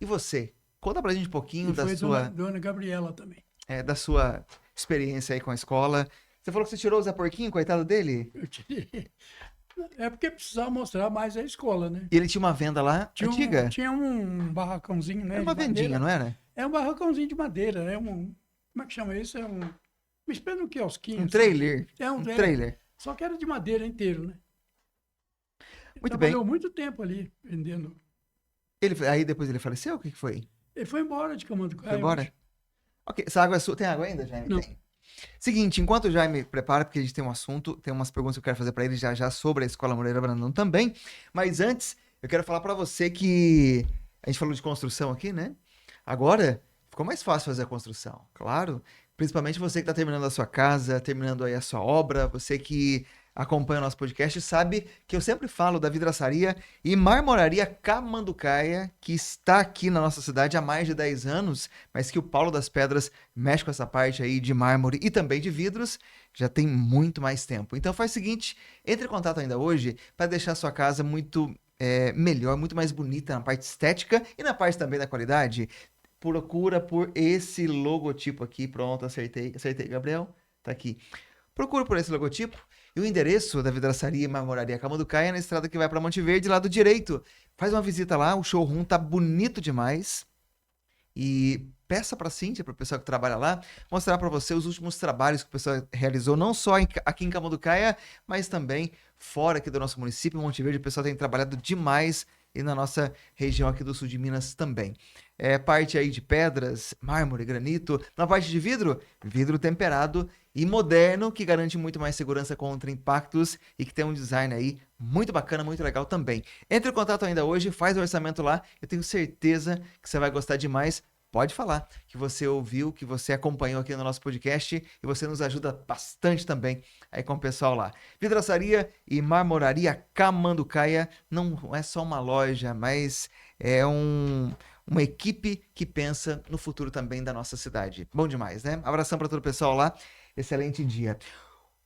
E você? Conta pra gente um pouquinho E foi Dona Gabriela também. da sua experiência aí com a escola. Você falou que você tirou o Zé Porquinho, coitado dele? Eu tirei. É porque precisava mostrar mais a escola, né? E ele tinha uma venda lá antiga? Tinha um barracãozinho, né? Era uma vendinha, não era? É um barracãozinho de madeira, né? Como é que chama isso? Uma espécie de um quiosquinho. Um trailer. É um trailer. Só que era de madeira inteiro, né? Muito Trabalhou bem. muito tempo ali vendendo. Aí depois ele faleceu? O que foi? Ele foi embora de Camanducaia. Foi embora? Ok, essa água é sua. Tem água ainda, Jaime? Não. Tem. Seguinte, enquanto o Jaime prepara, porque a gente tem um assunto, tem umas perguntas que eu quero fazer para ele já sobre a Escola Moreira Brandão também. Mas antes, eu quero falar para você que a gente falou de construção aqui, né? Agora ficou mais fácil fazer a construção, claro. Principalmente você que está terminando a sua casa, terminando aí a sua obra, você que acompanha o nosso podcast, sabe que eu sempre falo da vidraçaria e marmoraria Camanducaia, que está aqui na nossa cidade há mais de 10 anos, mas que o Paulo das Pedras mexe com essa parte aí de mármore e também de vidros já tem muito mais tempo. Então faz o seguinte, entre em contato ainda hoje para deixar a sua casa muito melhor, muito mais bonita na parte estética e na parte também da qualidade. Procura por esse logotipo aqui, pronto, acertei, Gabriel, tá aqui. Procura por esse logotipo. E o endereço da vidraçaria e marmoraria Camanducaia é na estrada que vai para Monte Verde, lado direito. Faz uma visita lá, o showroom tá bonito demais. E peça para a Cíntia, para o pessoal que trabalha lá, mostrar para você os últimos trabalhos que o pessoal realizou, não só aqui em Camanducaia, mas também fora aqui do nosso município, em Monte Verde. O pessoal tem trabalhado demais e na nossa região aqui do sul de Minas também. Parte aí de pedras, mármore, granito. Na parte de vidro, vidro temperado e moderno, que garante muito mais segurança contra impactos e que tem um design aí muito bacana, muito legal também. Entre em contato ainda hoje, faz o orçamento lá, eu tenho certeza que você vai gostar demais. pode falar que você ouviu, que você acompanhou aqui no nosso podcast e você nos ajuda bastante também aí com o pessoal lá. Vidraçaria e Marmoraria Camanducaia não é só uma loja, mas é uma equipe que pensa no futuro também da nossa cidade. Bom demais, né? Abração para todo o pessoal lá. Excelente dia.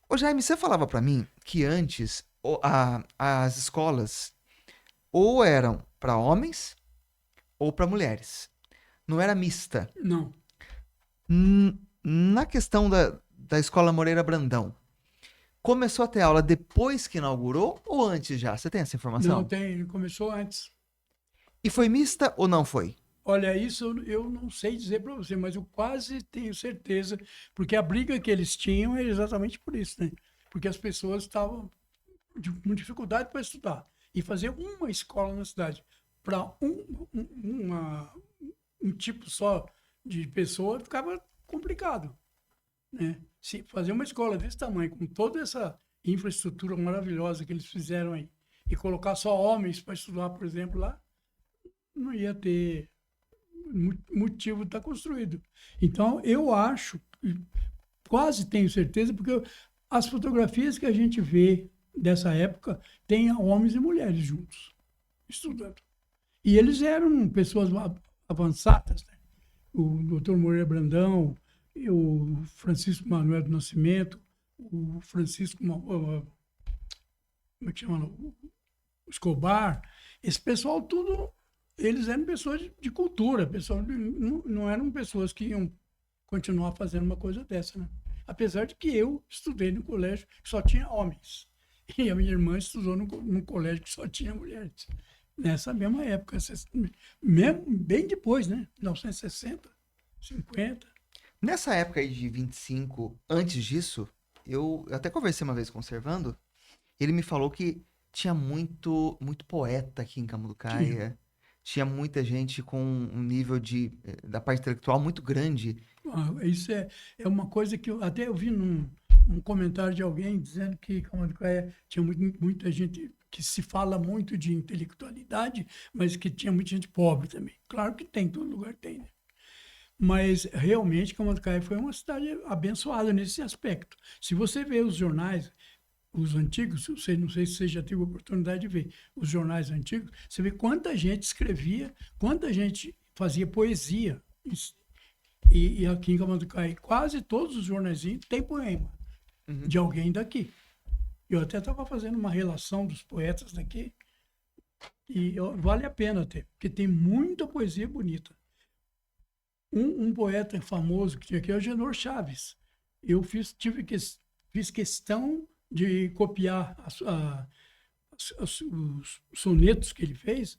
Ô Jaime, você falava para mim que antes as escolas ou eram para homens ou para mulheres. Não era mista. Não, Na questão da Escola Moreira Brandão, começou a ter aula depois que inaugurou ou antes já? Você tem essa informação? não tem, começou antes. E foi mista ou não foi? Olha, isso eu não sei dizer para você, mas eu quase tenho certeza, porque a briga que eles tinham era exatamente por isso, né? Porque as pessoas estavam com dificuldade para estudar. E fazer uma escola na cidade para um tipo só de pessoa ficava complicado, né? Se fazer uma escola desse tamanho, com toda essa infraestrutura maravilhosa que eles fizeram aí, e colocar só homens para estudar, por exemplo, lá, não ia ter motivo de estar construído. Então, eu acho, quase tenho certeza, porque as fotografias que a gente vê dessa época tem homens e mulheres juntos, estudando. E eles eram pessoas avançadas, né? O doutor Moreira Brandão, o Francisco Manuel do Nascimento, o Francisco, como é que chama? O Escobar, esse pessoal tudo, eles eram pessoas de cultura, pessoal, não eram pessoas que iam continuar fazendo uma coisa dessa, né? Apesar de que eu estudei no colégio que só tinha homens. E a minha irmã estudou num colégio que só tinha mulheres. Nessa mesma época, mesmo, bem depois, né? 1960, 50. Nessa época aí de 25, antes disso, eu até conversei uma vez com o Servando, ele me falou que tinha muito poeta aqui em Camanducaia, tinha muita gente com um nível da parte intelectual muito grande. Isso é uma coisa que até eu vi um comentário de alguém dizendo que Camanducaia tinha muita gente que se fala muito de intelectualidade, mas que tinha muita gente pobre também. Claro que tem, todo lugar tem, né? Mas realmente Camanducaia foi uma cidade abençoada nesse aspecto. Se você vê os jornais, os antigos, não sei se você já teve a oportunidade de ver os jornais antigos, você vê quanta gente escrevia, quanta gente fazia poesia. E aqui em Camanducaia, quase todos os jornaizinhos têm poema de alguém daqui. Eu até estava fazendo uma relação dos poetas daqui e vale a pena ter, porque tem muita poesia bonita. Um poeta famoso que tinha aqui é o Genor Chaves. Eu fiz questão de copiar os sonetos que ele fez.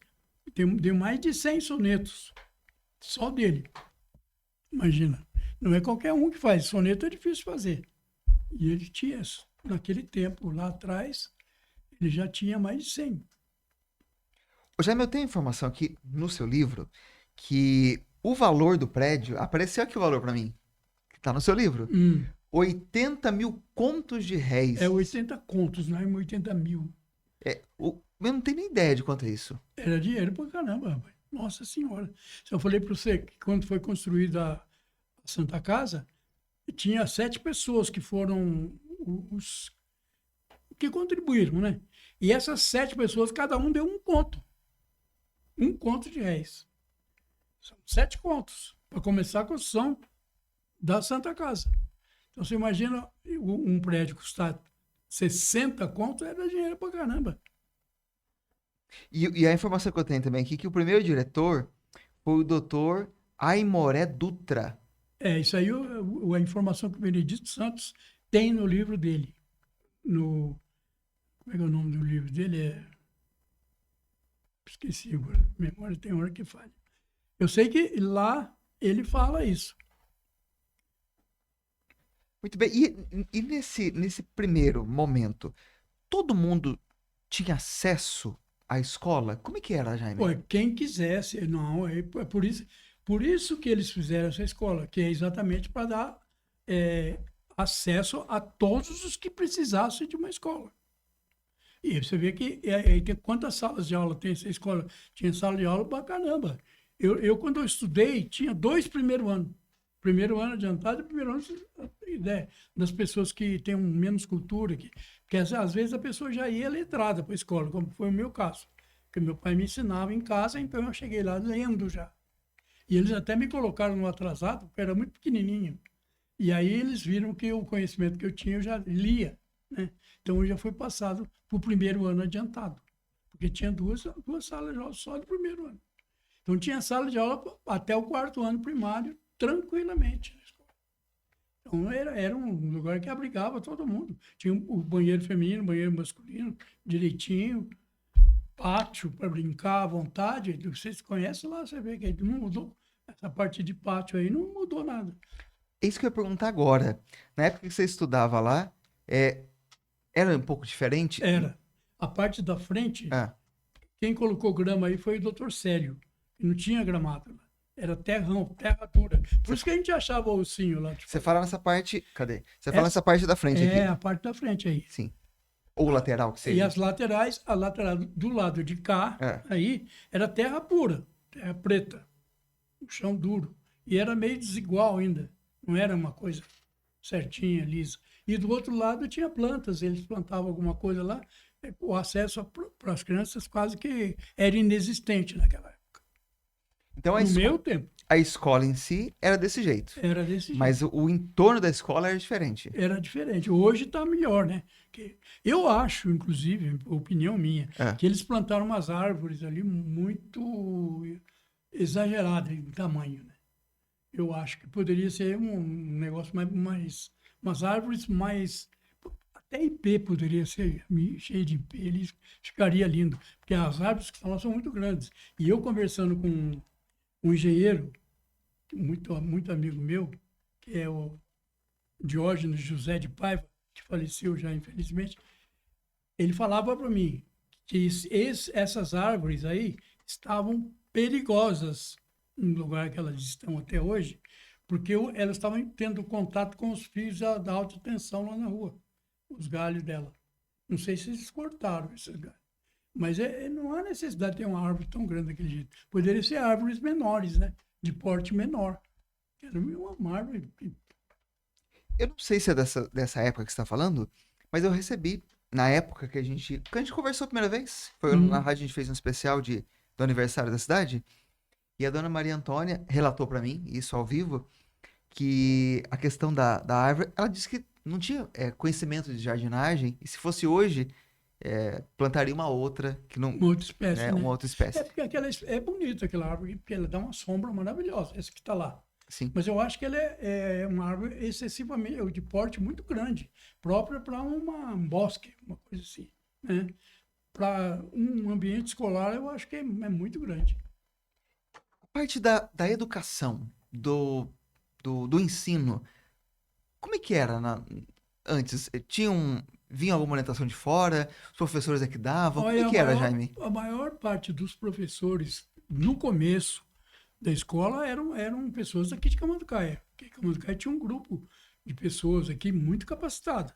Tem mais de 100 sonetos, só dele. Imagina, não é qualquer um que faz. Soneto é difícil fazer. E ele tinha, naquele tempo, lá atrás, ele já tinha mais de 100. Ô, Jaime, eu tenho informação aqui no seu livro que o valor do prédio, apareceu aqui o valor para mim, que tá no seu livro, 80 mil contos de réis. É 80 contos, não é 80 mil. Eu não tenho nem ideia de quanto é isso. Era dinheiro pra caramba, rapaz. Nossa Senhora. Eu falei para você que quando foi construída a Santa Casa, tinha 7 pessoas que foram os que contribuíram, né? E essas 7 pessoas, cada um deu um conto. Um conto de réis. São 7 contos para começar a construção da Santa Casa. Então você imagina um prédio custar 60 contos, era dinheiro pra caramba. E a informação que eu tenho também aqui, que o primeiro diretor foi o doutor Aimoré Dutra. Isso aí a informação que o Benedito Santos tem no livro dele. Como é que é o nome do livro dele? Esqueci agora. Memória tem hora que falha. Eu sei que lá ele fala isso. Muito bem. E nesse primeiro momento, todo mundo tinha acesso à escola? Como é que era, Jaime? Pô, quem quisesse, não, é por isso que eles fizeram essa escola, que é exatamente para dar acesso a todos os que precisassem de uma escola. E você vê que quantas salas de aula tem essa escola? Tinha sala de aula pra caramba. Quando eu estudei, tinha 2 primeiros anos. Primeiro ano adiantado e primeiro ano né, das pessoas que têm menos cultura. Porque às vezes a pessoa já ia letrada para a escola, como foi o meu caso. Porque meu pai me ensinava em casa, então eu cheguei lá lendo já. E eles até me colocaram no atrasado, porque eu era muito pequenininho. E aí eles viram que o conhecimento que eu tinha, eu já lia. Né? Então eu já fui passado para o primeiro ano adiantado. Porque tinha duas salas de aula só do primeiro ano. Então tinha sala de aula até o 4º ano primário, tranquilamente. Então era um lugar que abrigava todo mundo. Tinha o banheiro feminino, o banheiro masculino, direitinho, pátio para brincar à vontade. Vocês conhecem lá, você vê que não mudou. Essa parte de pátio aí não mudou nada. É isso que eu ia perguntar agora. Na época que você estudava lá, era um pouco diferente? Era. A parte da frente, Ah, quem colocou grama aí foi o doutor Célio. Não tinha gramado lá. Era terrão, terra dura. Por isso que a gente achava o ossinho lá. você fala nessa parte. Cadê? Você fala nessa parte da frente aqui. A parte da frente aí. Sim. Ou lateral, que E seja. as laterais, a lateral do lado de cá, aí, era terra pura, terra preta, o chão duro. E era meio desigual ainda, não era uma coisa certinha, lisa. E do outro lado tinha plantas, eles plantavam alguma coisa lá, o acesso para as crianças quase que era inexistente naquela época. Então, no meu tempo. A escola em si era desse jeito. Era desse jeito. Mas o entorno da escola era diferente. Era diferente. Hoje está melhor, né? Eu acho, inclusive, opinião minha, que eles plantaram umas árvores ali muito exageradas em tamanho, né? Eu acho que poderia ser um negócio mais umas árvores mais... Até IP poderia ser cheio de IP, ele ficaria lindo. Porque as árvores que estão lá são muito grandes. E eu conversando com um engenheiro, muito amigo meu, que é o Diógenes José de Paiva, que faleceu já, infelizmente, ele falava para mim que essas árvores aí estavam perigosas no lugar que elas estão até hoje, porque elas estavam tendo contato com os fios da alta tensão lá na rua, os galhos dela. Não sei se eles cortaram esses galhos. Mas não há necessidade de ter uma árvore tão grande daquele jeito. Poderia ser árvores menores, né? De porte menor. Era uma árvore... Eu não sei se é dessa época que você está falando, mas eu recebi, na época que a gente conversou a primeira vez, foi na rádio, a gente fez um especial do aniversário da cidade, e a dona Maria Antônia relatou para mim, isso ao vivo, que a questão da árvore, ela disse que não tinha conhecimento de jardinagem, e se fosse hoje, plantaria uma outra, que não... Uma outra espécie, né? Uma outra espécie. Porque é bonita aquela árvore, porque ela dá uma sombra maravilhosa, essa que está lá. Sim. Mas eu acho que ela é uma árvore excessivamente, de porte muito grande, própria para um bosque, uma coisa assim. Né? Para um ambiente escolar, eu acho que é muito grande. A parte da educação, do ensino, como é que era antes? Vinha alguma orientação de fora? Os professores é que davam? Olha, como é que era, Jaime? A maior parte dos professores, no começo da escola, eram pessoas aqui de Camanducaia. Porque Camanducaia tinha um grupo de pessoas aqui muito capacitada.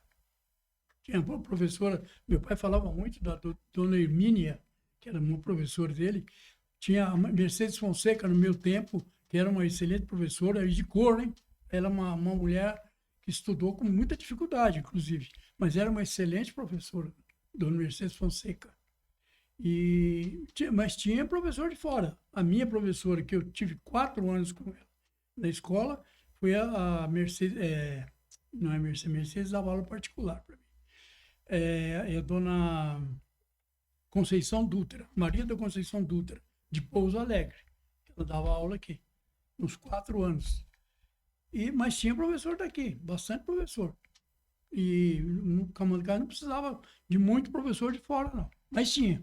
Tinha uma professora, meu pai falava muito da dona Hermínia, que era uma professora dele. Tinha a Mercedes Fonseca, no meu tempo, que era uma excelente professora, de cor, hein? Ela é uma mulher que estudou com muita dificuldade, inclusive, mas era uma excelente professora, dona Mercedes Fonseca. Mas tinha professor de fora. A minha professora, que eu tive 4 anos com ela na escola, foi a Mercedes, não é Mercedes dava aula particular para mim. É a dona Conceição Dutra, Maria da Conceição Dutra, de Pouso Alegre. Ela dava aula aqui, uns 4 anos. Mas tinha professor daqui, bastante professor. E no Camanducaia não precisava de muito professor de fora, não. Mas tinha.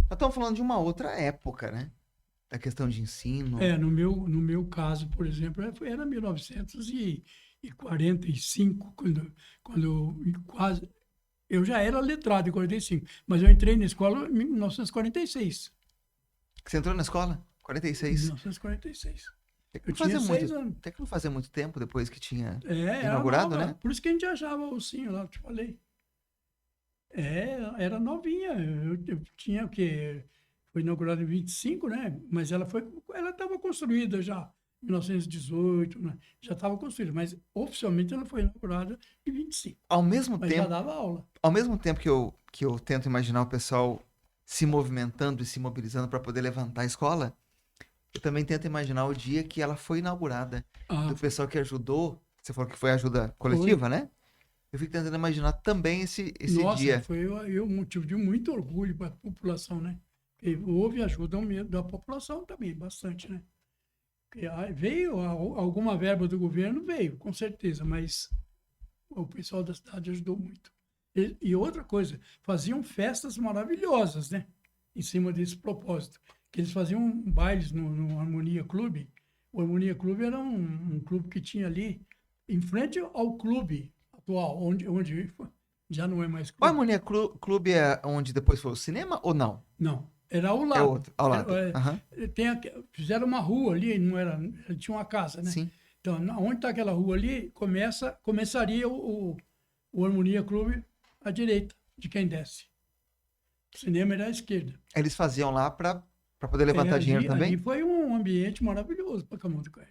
Nós estamos falando de uma outra época, né? Da questão de ensino. No meu caso, por exemplo, era 1945, quando eu já era letrado em 45, mas eu entrei na escola em 1946. Você entrou na escola? 46? 1946. Eu tinha 6 anos. Até que não fazia muito tempo depois que tinha inaugurado, né? Por isso que a gente achava o ursinho lá, eu te falei. Era novinha. Eu tinha o quê? Foi inaugurada em 25, né? Mas ela estava construída já em 1918, né? Já estava construída, mas oficialmente ela foi inaugurada em 25. Ao mesmo Mas já tempo, dava aula. ao mesmo tempo que eu tento imaginar o pessoal se movimentando e se mobilizando para poder levantar a escola, eu também tento imaginar o dia que ela foi inaugurada, Ah, do pessoal que ajudou. Você falou que foi ajuda foi. coletiva, né? Eu fico tentando imaginar também esse Nossa, dia. foi um motivo de muito orgulho para a população, né? E houve ajuda da população também, bastante, né? Veio alguma verba do governo, veio, com certeza, mas o pessoal da cidade ajudou muito. E outra coisa, faziam festas maravilhosas, né? Em cima desse propósito. Que eles faziam bailes no Harmonia Clube. O Harmonia Clube era um clube que tinha ali, em frente ao clube atual, onde já não é mais O clube. Harmonia Clube é onde depois foi o cinema ou não? Não, era ao É lado. outro, ao lado. Aham. Fizeram uma rua ali, não era, tinha uma casa, né? Sim. Então, onde está aquela rua ali, começaria o Harmonia Clube à direita de quem desce. O cinema era à esquerda. Eles faziam lá para poder levantar dinheiro também? Ali foi um ambiente maravilhoso para Camão do Caio.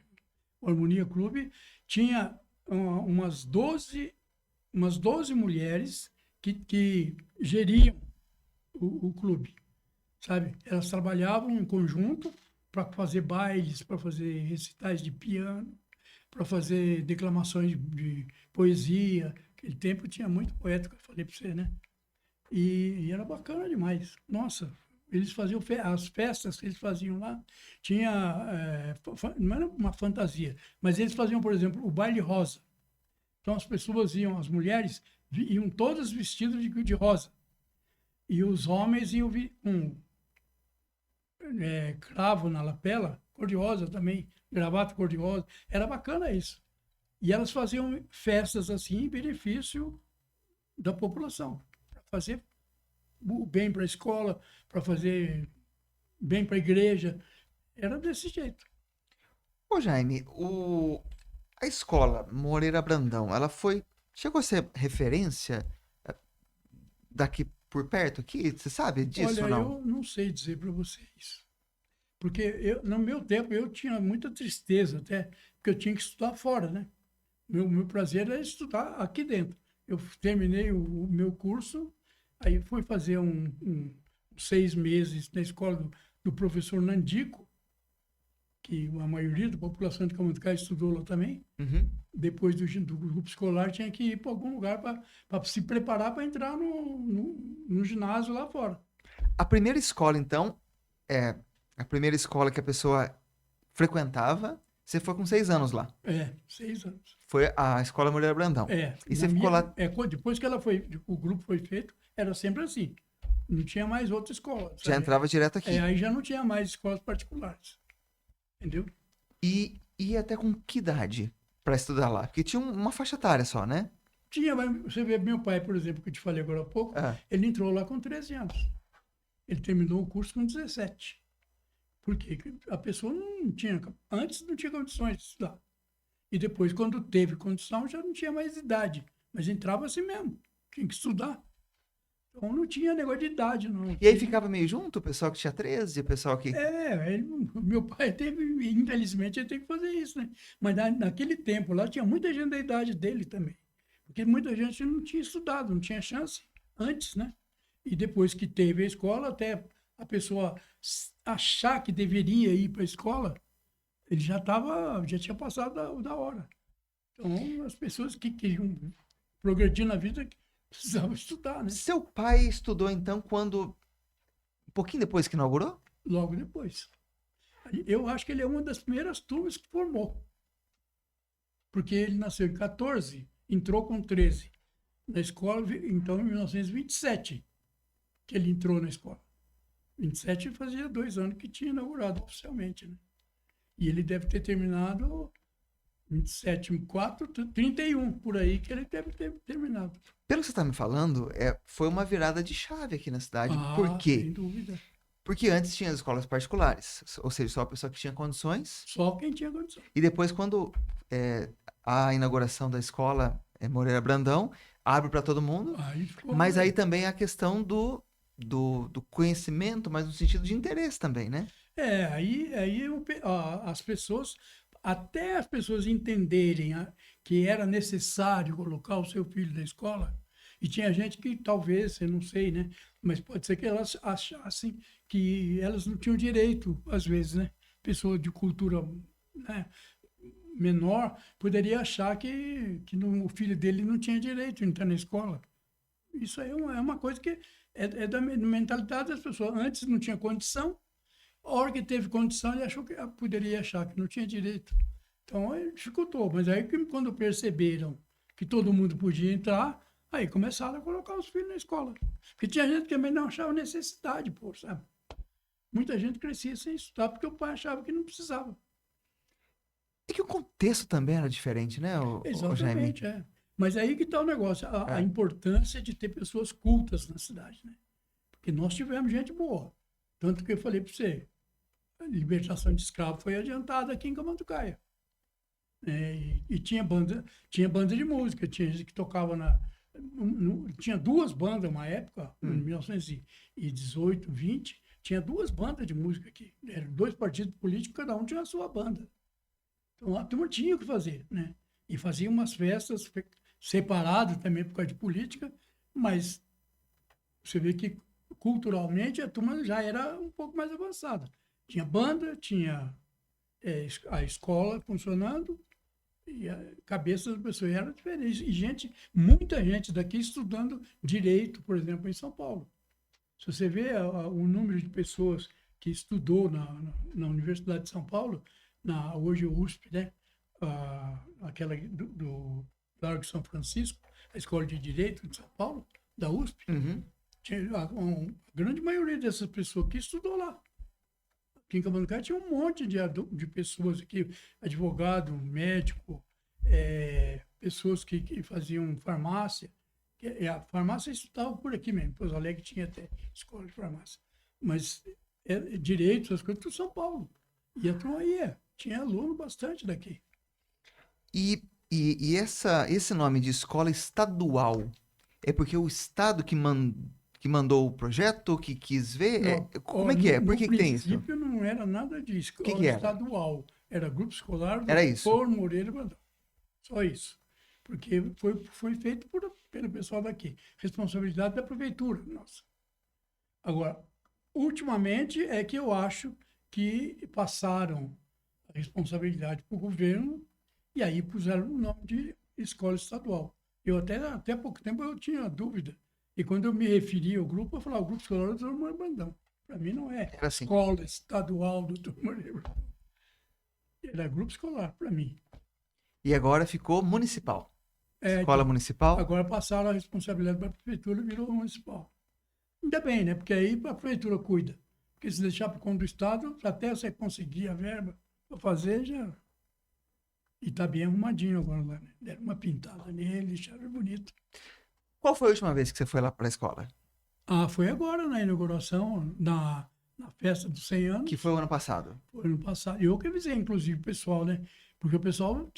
O Harmonia Clube tinha umas 12 mulheres que geriam o clube, sabe? Elas trabalhavam em conjunto para fazer bailes, para fazer recitais de piano, para fazer declamações de poesia. Aquele tempo tinha muito poeta, que eu falei para você, né? E era bacana demais. Nossa, eles faziam as festas que eles faziam lá, tinha, não era uma fantasia, mas eles faziam, por exemplo, o baile rosa. Então as pessoas iam, as mulheres iam todas vestidas de rosa. E os homens iam com cravo na lapela, cor-de-rosa também, gravata cor-de-rosa. Era bacana isso. E elas faziam festas assim em benefício da população, para fazer bem para a escola, para fazer bem para a igreja. Era desse jeito. Ô, Jaime, a escola Moreira Brandão, ela foi. Chegou a ser referência eh, daqui por perto aqui? Você sabe disso Olha, ou não? eu não sei dizer para vocês. Porque no meu tempo eu tinha muita tristeza até, porque eu tinha que estudar fora, né? Meu prazer era estudar aqui dentro. Eu terminei o meu curso, aí fui fazer 6 meses na escola do professor Nandico, que a maioria da população de Camutacá estudou lá também. Uhum. Depois do grupo escolar, tinha que ir para algum lugar para se preparar para entrar no ginásio lá fora. A primeira escola, então, é a primeira escola que a pessoa frequentava. Você foi com 6 anos lá. 6 anos. Foi a escola Moreira Brandão. E você ficou lá. Depois que o grupo foi feito, era sempre assim. Não tinha mais outra escola. Já Sabe? entrava direto aqui. Aí já não tinha mais escolas particulares. Entendeu? E até com que idade para estudar lá? Porque tinha uma faixa etária só, né? Tinha, mas você vê, meu pai, por exemplo, que eu te falei agora há pouco, Ah. ele entrou lá com 13 anos. Ele terminou o curso com 17. Porque a pessoa não tinha, antes não tinha condições de estudar. E depois, quando teve condição, já não tinha mais idade. Mas entrava assim mesmo, tinha que estudar. Então não tinha negócio de idade, não. E aí ficava meio junto o pessoal que tinha 13, o pessoal que. Meu pai teve, infelizmente, ele teve que fazer isso, né? Mas naquele tempo lá tinha muita gente da idade dele também. Porque muita gente não tinha estudado, não tinha chance antes, né? E depois que teve a escola, até a pessoa achar que deveria ir para a escola, ele já tinha passado da hora. Então, as pessoas que queriam progredir na vida precisavam estudar, né? Seu pai estudou então quando. Um pouquinho depois que inaugurou? Logo depois. Eu acho que ele é uma das primeiras turmas que formou. Porque ele nasceu em 14, entrou com 13 na escola, então em 1927 que ele entrou na escola. 27 fazia 2 anos que tinha inaugurado oficialmente, né? E ele deve ter terminado 27, 4, 31, por aí que ele deve ter terminado. Pelo que você está me falando, foi uma virada de chave aqui na cidade. Por quê? Sem dúvida. Porque antes tinha as escolas particulares, ou seja, só a pessoa que tinha condições. Só quem tinha condições. E depois, quando a inauguração da escola Moreira Brandão, abre para todo mundo. Aí ficou Mas aí também a questão do conhecimento, mas no sentido de interesse também, né? As pessoas, até as pessoas entenderem que era necessário colocar o seu filho na escola, e tinha gente que talvez, eu não sei, né? Mas pode ser que elas achassem que elas não tinham direito, às vezes, né? Pessoa de cultura, né, menor poderia achar que o filho dele não tinha direito de entrar na escola. Isso aí é uma coisa que é da mentalidade das pessoas. Antes não tinha condição, a hora que teve condição, ele achou que poderia achar que não tinha direito. Então, ele dificultou. Mas aí, quando perceberam que todo mundo podia entrar, aí começaram a colocar os filhos na escola. Porque tinha gente que também não achava necessidade, pô, sabe? Muita gente crescia sem estudar porque o pai achava que não precisava. É que o contexto também era diferente, né, o Jaime? Exatamente, é. Mas aí que está o negócio, a É. importância de ter pessoas cultas na cidade, né? Porque nós tivemos gente boa. Tanto que eu falei para você, a libertação de escravo foi adiantada aqui em Camanducaia. E tinha banda de música, tinha gente que tocava tinha duas bandas uma época, em 1918, 20, tinha duas bandas de música aqui. Eram dois partidos políticos, cada um tinha a sua banda. Então a turma tinha o que fazer, né? E fazia umas festas separadas também por causa de política, mas você vê que culturalmente a turma já era um pouco mais avançada. Tinha banda, tinha a escola funcionando e a cabeça das pessoas era diferente. E muita gente daqui estudando direito, por exemplo, em São Paulo. Se você vê o número de pessoas que estudou na Universidade de São Paulo, hoje o USP, né? Aquela do Largo de São Francisco, a Escola de Direito de São Paulo, da USP, a grande maioria dessas pessoas que estudou lá. Aqui em Camanducaia tinha um monte de pessoas aqui, advogado, médico, pessoas que faziam farmácia. A farmácia estudava por aqui mesmo, Pouso Alegre tinha até escola de farmácia. Mas direito, essas coisas, tudo São Paulo. E a turma ia, tinha aluno bastante daqui. E esse nome de escola estadual é porque o Estado que mandou o projeto, que quis ver? Como é que é? Por que tem isso? No princípio não era nada de escola que era? estadual. Era grupo escolar do Era isso. Dr. Moreira Brandão. Só isso. Porque foi feito pelo pessoal daqui. Responsabilidade da prefeitura, nossa. Agora, ultimamente é que eu acho que passaram a responsabilidade para o governo e aí puseram o nome de escola estadual. Eu até pouco tempo eu tinha dúvida. E quando eu me referi ao grupo, eu falava, o grupo escolar do Dr. Moreira Brandão. Para mim não é Era assim. escola estadual do Dr. Moreira Brandão. Era grupo escolar para mim. E agora ficou municipal. Escola municipal? Agora passaram a responsabilidade para a prefeitura e virou municipal. Ainda bem, né? Porque aí a prefeitura cuida. Porque se deixar para conta do Estado, até você conseguir a verba para fazer, já. E está bem arrumadinho agora lá, né? Deram uma pintada nele, deixaram bonito. Qual foi a última vez que você foi lá para a escola? Foi agora na inauguração, na festa dos 100 anos. Que foi o ano passado. Foi ano passado. Eu que avisei, inclusive, o pessoal, né? Porque o pessoal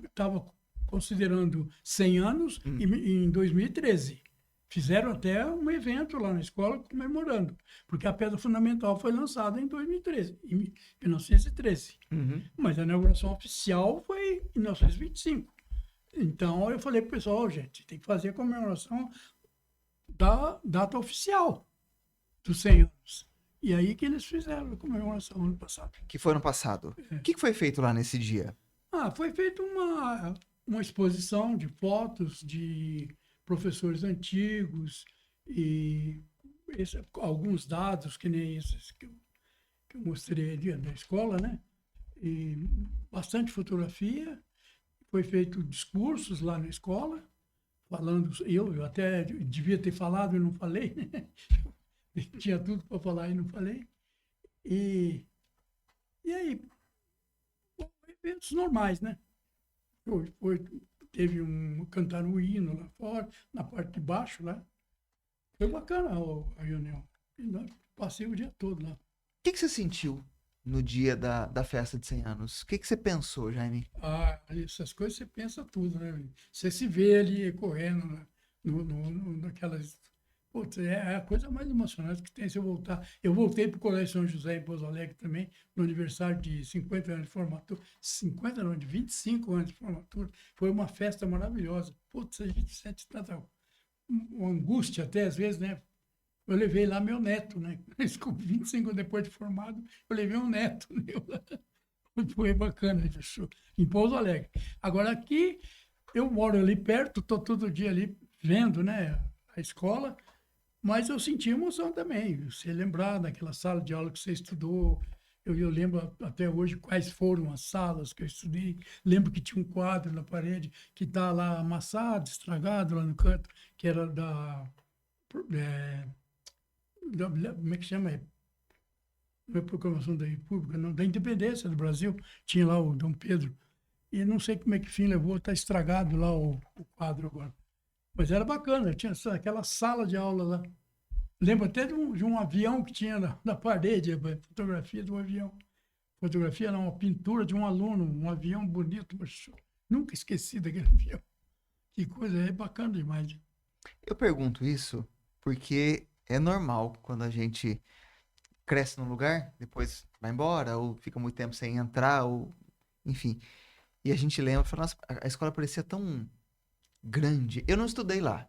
estava considerando 100 anos em 2013. Fizeram até um evento lá na escola comemorando, porque a pedra fundamental foi lançada em 2013, em 1913. Mas a inauguração oficial foi em 1925. Então eu falei para o pessoal, gente, tem que fazer a comemoração da data oficial dos 100 anos. E aí que eles fizeram a comemoração ano passado. Que foi ano passado. O que foi feito lá nesse dia? Foi feita uma exposição de fotos de professores antigos e alguns dados, que nem esses que eu mostrei da escola, né? E bastante fotografia. Foi feito discursos lá na escola, falando. Eu até devia ter falado e não falei, né? Tinha tudo para falar e não falei. E aí, eventos normais, né? Teve cantaram o hino lá fora, na parte de baixo lá. Foi bacana a reunião. Passei o dia todo lá. O que você sentiu no dia da festa de 100 anos? O que você pensou, Jaime? Essas coisas você pensa tudo, né? Você se vê ali correndo naquelas Putz, é a coisa mais emocionante que tem se eu voltar. Eu voltei para o Colégio São José em Pouso Alegre também, no aniversário de 50 anos de formatura. 50 não, de 25 anos de formatura. Foi uma festa maravilhosa. Putz, a gente sente tanta uma angústia até às vezes, né? Eu levei lá meu neto, né? Desculpa, 25 anos depois de formado, eu levei um neto meu lá. Foi bacana isso, em Pouso Alegre. Agora aqui, eu moro ali perto, estou todo dia ali vendo, né, a escola, mas eu senti emoção também. Você lembrar daquela sala de aula que você estudou, eu lembro até hoje quais foram as salas que eu estudei. Lembro que tinha um quadro na parede que está lá amassado, estragado lá no canto, que era é, como é que chama? Não é proclamação da República, não, da Independência do Brasil. Tinha lá o Dom Pedro. E não sei como é que fim levou, está estragado lá o quadro agora. Mas era bacana, tinha aquela sala de aula lá. Lembro até de um avião que tinha na parede, a fotografia de um avião. Fotografia não, uma pintura de um aluno, um avião bonito. Mas nunca esqueci daquele avião. Que coisa, é bacana demais. Eu pergunto isso porque é normal quando a gente cresce num lugar, depois vai embora, ou fica muito tempo sem entrar, ou enfim. E a gente lembra, fala, nossa, a escola parecia tão grande. Eu não estudei lá.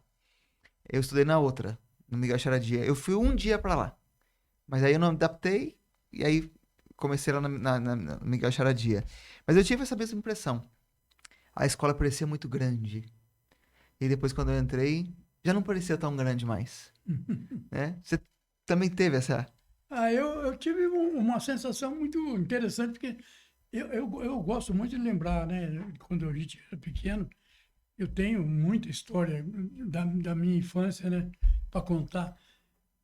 Eu estudei na outra, no Miguel Charadia. Eu fui um dia pra lá. Mas aí eu não me adaptei, e aí comecei lá no Miguel Charadia. Mas eu tive essa mesma impressão. A escola parecia muito grande. E depois, quando eu entrei, já não parecia tão grande mais, né? Você também teve essa... Eu tive uma sensação muito interessante, porque eu gosto muito de lembrar, né? Quando a gente era pequeno, eu tenho muita história da minha infância, né? Para contar.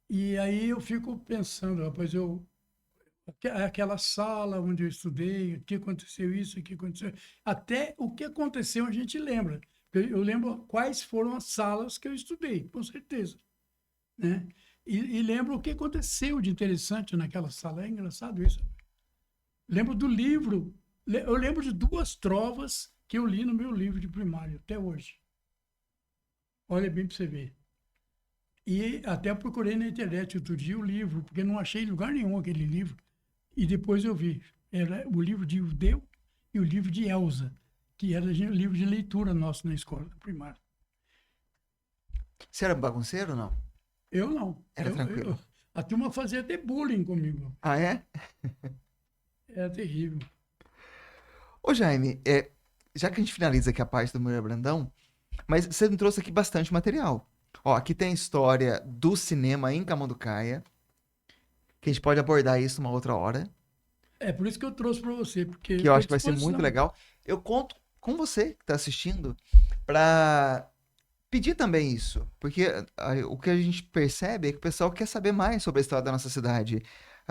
E aí eu fico pensando, rapaz, aquela sala onde eu estudei, o que aconteceu isso, o que aconteceu. Até o que aconteceu a gente lembra. Eu lembro quais foram as salas que eu estudei, com certeza, né? E lembro o que aconteceu de interessante naquela sala. É engraçado isso. Lembro do livro. Eu lembro de duas trovas que eu li no meu livro de primário, até hoje. Olha bem para você ver. E até procurei na internet outro dia o livro, porque não achei em lugar nenhum aquele livro. E depois eu vi. Era o livro de Judeu e o livro de Elsa, que era o livro de leitura nosso na escola primária. Você era bagunceiro ou não? Eu não. Era tranquilo. A turma fazia até bullying comigo. Ah, é? Era terrível. Ô, Jaime, já que a gente finaliza aqui a parte do Moreira Brandão, mas você me trouxe aqui bastante material. Ó, aqui tem a história do cinema em Camanducaia, que a gente pode abordar isso uma outra hora, É por isso que eu trouxe para você, porque que eu estou à acho que vai ser muito disposição. legal. Eu conto com você que está assistindo para pedir também isso, porque o que a gente percebe é que o pessoal quer saber mais sobre a história da nossa cidade.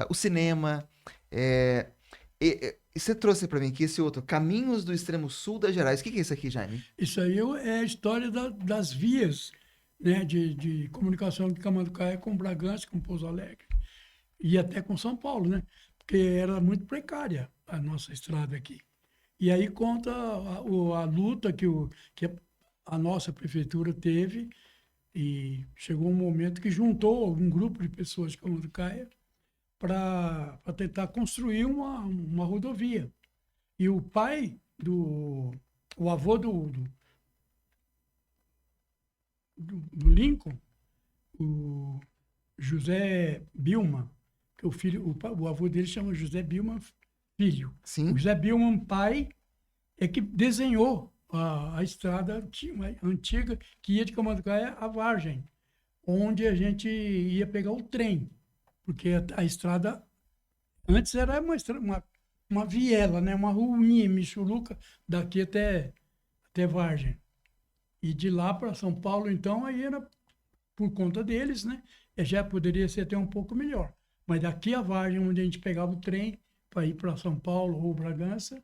O cinema, é, e você trouxe para mim aqui esse outro, Caminhos do Extremo Sul das Gerais. O que que é isso aqui, Jaime? Isso aí é a história das vias, né, de comunicação de Camanducaia com Bragança, com Pouso Alegre, e até com São Paulo, né? Porque era muito precária a nossa estrada aqui. E aí conta a luta que a nossa prefeitura teve, e chegou um momento que juntou um grupo de pessoas de Camanducaia para tentar construir uma rodovia. E o pai o avô do Lincoln, o José Bilman, que o avô dele chama José Bilman Filho. O Sim? José Bilman pai é que desenhou a estrada antiga que ia de Camanducaia a Vargem, onde a gente ia pegar o trem, porque a estrada antes era uma viela, né? Uma ruinha, Michuruca, daqui até Vargem. E de lá para São Paulo, então, aí era por conta deles, né? Já poderia ser até um pouco melhor. Mas daqui a Vargem, onde a gente pegava o trem para ir para São Paulo ou Bragança,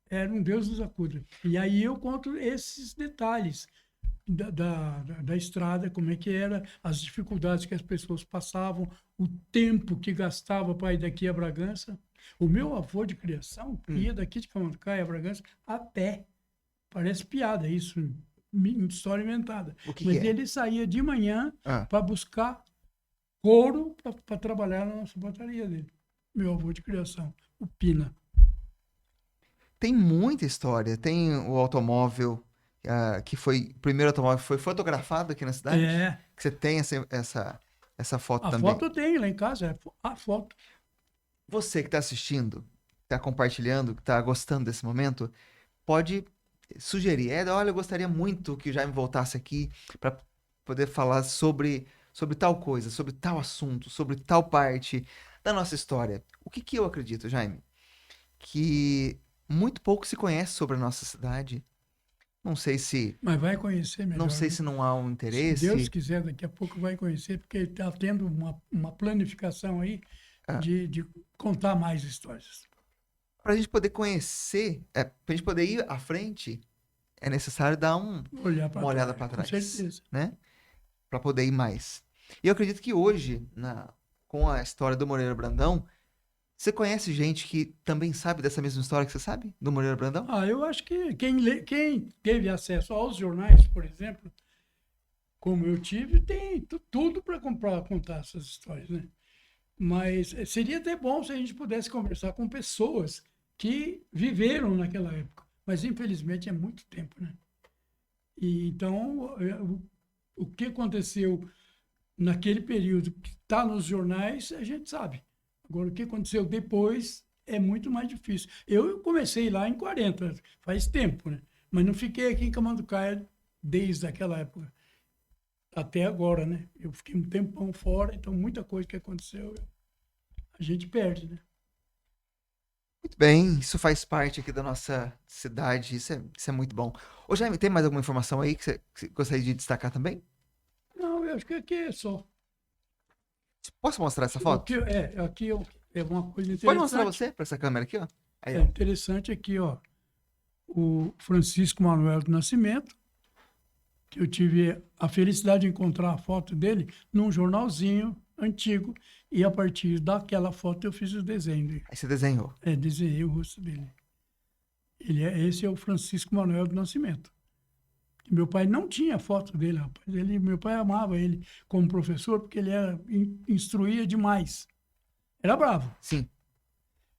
era um Deus nos acuda. E aí eu conto esses detalhes da estrada, como é que era, as dificuldades que as pessoas passavam, o tempo que gastava para ir daqui a Bragança. O meu avô de criação ia daqui de Camanducaia a Bragança a pé. Parece piada isso, história inventada. O que Mas que é? ele saía de manhã Ah, para buscar couro para trabalhar na nossa botaria dele. Meu avô de criação, o Pina. tem muita história. Tem o automóvel, que foi... O primeiro automóvel que foi fotografado aqui na cidade. É, Que você tem essa foto a também. foto eu tenho lá em casa, a foto. Você que está assistindo, está compartilhando, que está gostando desse momento, pode sugerir. Olha, eu gostaria muito que o Jaime voltasse aqui para poder falar sobre tal coisa, sobre tal assunto, sobre tal parte da nossa história. O que que eu acredito, Jaime? Que muito pouco se conhece sobre a nossa cidade. Não sei se, Mas vai conhecer não melhor, sei viu? se não há um Se Deus interesse. quiser, daqui a pouco vai conhecer, porque está tendo uma planificação aí Ah, de contar mais histórias. para a gente poder conhecer, para a gente poder ir à frente, é necessário dar Olhar uma para olhada trás, para com trás, certeza. né? Para poder ir mais. E eu acredito que hoje, com a história do Moreira Brandão, você conhece gente que também sabe dessa mesma história que você sabe, do Moreira Brandão? Ah, eu acho que quem teve acesso aos jornais, por exemplo, como eu tive, tem tudo para contar essas histórias, né? Mas seria até bom se a gente pudesse conversar com pessoas que viveram naquela época. Mas, infelizmente, é muito tempo, né? E, então, o que aconteceu naquele período que está nos jornais, a gente sabe. Agora, o que aconteceu depois é muito mais difícil. Eu comecei lá em 40, faz tempo, né? Mas não fiquei aqui em Camanducaia desde aquela época até agora, né? Eu fiquei um tempão fora, então muita coisa que aconteceu a gente perde, né? Muito bem, isso faz parte aqui da nossa cidade, isso é muito bom. Ô Jaime, tem mais alguma informação aí que você gostaria de destacar também? Não, eu acho que aqui é só. Posso mostrar essa Aqui, foto? é uma coisa Pode mostrar interessante. você para essa câmera aqui, ó. Aí, É ó. interessante aqui, ó, o Francisco Manuel do Nascimento, que eu tive a felicidade de encontrar a foto dele num jornalzinho antigo, e a partir daquela foto eu fiz o desenho dele. Aí você desenhou. Desenhei o rosto dele. Esse é o Francisco Manuel do Nascimento. Meu pai não tinha foto dele, rapaz. Meu pai amava ele como professor porque ele instruía demais. Era bravo. Sim.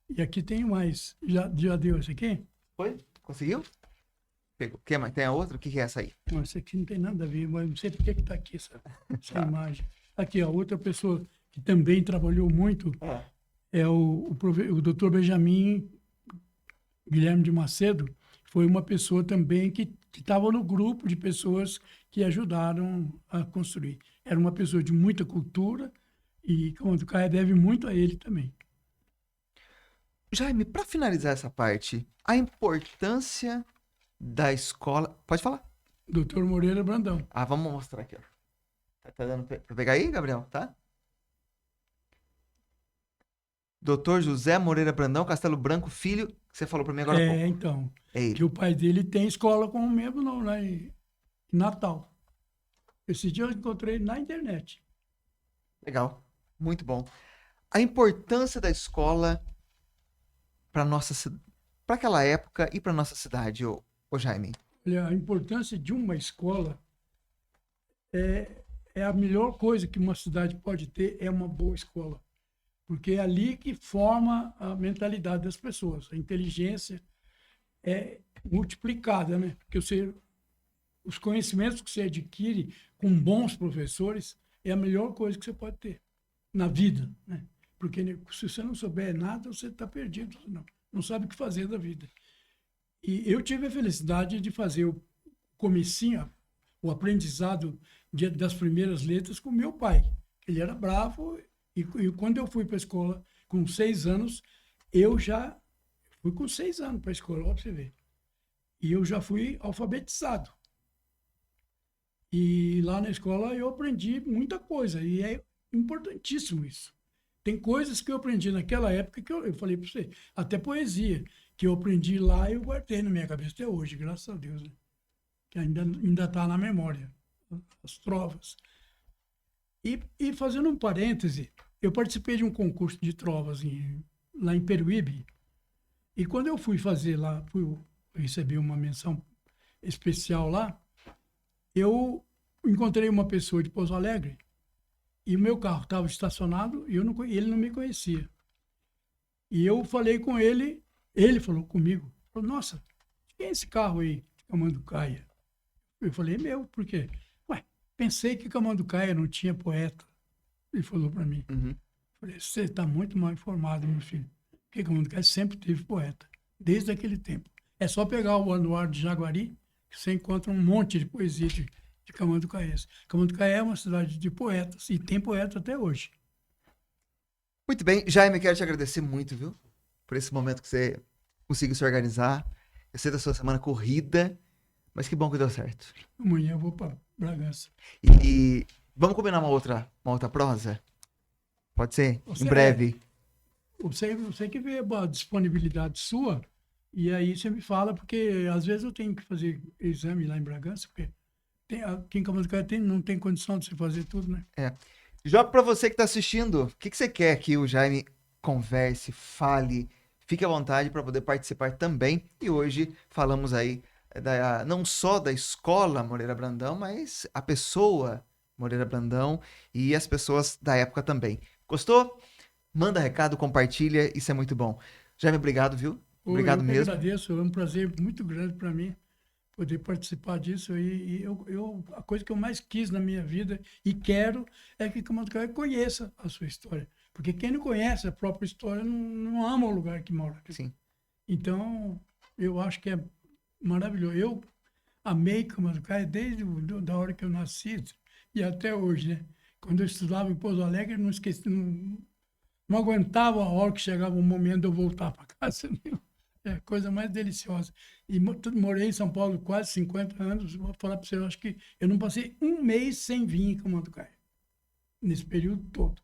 E aqui tem mais. Já deu esse aqui? Foi? Conseguiu? Pegou. Quer mais? Tem a outra? O que que é essa aí? Não, esse aqui não tem nada a ver, mas não sei por que está aqui essa imagem. Aqui, ó, outra pessoa que também trabalhou muito Ah. é o Dr. Benjamin Guilherme de Macedo. Foi uma pessoa também que estava no grupo de pessoas que ajudaram a construir. Era uma pessoa de muita cultura e Camanducaia deve muito a ele também. Jaime, para finalizar essa parte, a importância da escola. Pode falar? Doutor Moreira Brandão. Ah, vamos mostrar aqui, ó. Tá dando pra pegar aí, Gabriel? Tá? Doutor José Moreira Brandão, Castelo Branco, filho, que você falou pra mim agora há pouco. Então, É que ele. o pai dele tem escola com o mesmo nome lá em Natal. Esse dia eu encontrei na internet. Legal. Muito bom. A importância da escola para nossa para aquela época e para nossa cidade, ô Jaime. Olha, a importância de uma escola é a melhor coisa que uma cidade pode ter, é uma boa escola. Porque é ali que forma a mentalidade das pessoas. A inteligência é multiplicada, né? Porque os conhecimentos que você adquire com bons professores é a melhor coisa que você pode ter na vida, né? Porque se você não souber nada, você está perdido, não sabe o que fazer da vida. E eu tive a felicidade de fazer o comecinho, o aprendizado das primeiras letras com meu pai. Ele era bravo e quando eu fui para a escola com 6 anos, eu já fui com 6 anos para a escola, para você ver. E eu já fui alfabetizado. E lá na escola eu aprendi muita coisa e é importantíssimo isso. Tem coisas que eu aprendi naquela época que eu falei para você, até poesia, que eu aprendi lá e eu guardei na minha cabeça até hoje, graças a Deus, né? Que ainda está na memória, as trovas. E fazendo um parêntese, eu participei de um concurso de trovas lá em Peruíbe, e quando eu fui fazer lá, recebi uma menção especial lá, eu encontrei uma pessoa de Pouso Alegre e o meu carro estava estacionado e ele não me conhecia. E eu falei com ele falou comigo, falou, nossa, quem é esse carro aí de Camanducaia? Eu falei, meu, por quê? Ué, pensei que Camanducaia não tinha poeta. Ele falou para mim. Uhum. Falei, você está muito mal informado, meu filho. Porque Camanducaia sempre teve poeta, desde aquele tempo. É só pegar o Anuário de Jaguari, que você encontra um monte de poesia de Camanducaense. Camanducaia é uma cidade de poetas, e tem poeta até hoje. Muito bem, Jaime, quero te agradecer muito, viu? Por esse momento que você conseguiu se organizar. Eu sei da sua semana corrida, mas que bom que deu certo. Amanhã eu vou para Bragança. E vamos combinar uma outra prosa? Pode ser? Em Você, breve. você que vê a disponibilidade sua, e aí você me fala, porque às vezes eu tenho que fazer exame lá em Bragança, porque aqui em Camanducaia não tem condição de você fazer tudo, né? É. Joga pra você que tá assistindo. O que que você quer que o Jaime converse, fale? Fique à vontade para poder participar também. E hoje falamos aí não só da escola Moreira Brandão, mas a pessoa Moreira Brandão e as pessoas da época também. Gostou? Manda recado, compartilha, isso é muito bom. Jaime, obrigado, viu? Eu Obrigado que mesmo. agradeço, é um prazer muito grande para mim poder participar disso. E a coisa que eu mais quis na minha vida e quero é que Camanducaia conheça a sua história. Porque quem não conhece a própria história não ama o lugar que mora. Sim. Então, eu acho que é maravilhoso. Eu amei Camanducaia desde da hora que eu nasci e até hoje, né? Quando eu estudava em Pouso Alegre, eu não esqueci, não aguentava a hora que chegava o momento de eu voltar para casa. É a coisa mais deliciosa. E morei em São Paulo quase 50 anos. Vou falar para você, eu acho que eu não passei um mês sem vir em Camanducaia. Nesse período todo.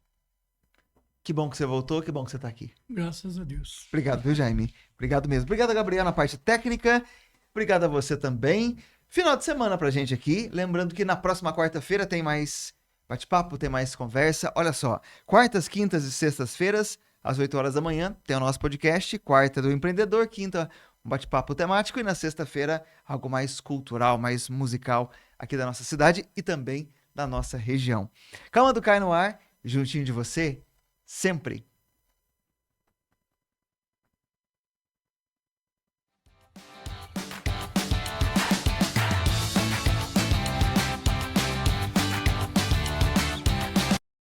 Que bom que você voltou, que bom que você tá aqui. Graças a Deus. Obrigado, viu, Jaime? Obrigado mesmo. Obrigado, Gabriel, na parte técnica. Obrigado a você também. Final de semana pra gente aqui. Lembrando que na próxima quarta-feira tem mais bate-papo, tem mais conversa. Olha só, quartas, quintas e sextas-feiras, às 8 horas da manhã, tem o nosso podcast. Quarta do empreendedor, quinta, um bate-papo temático. E na sexta-feira, algo mais cultural, mais musical aqui da nossa cidade e também da nossa região. Calma do Cai no ar, juntinho de você, sempre.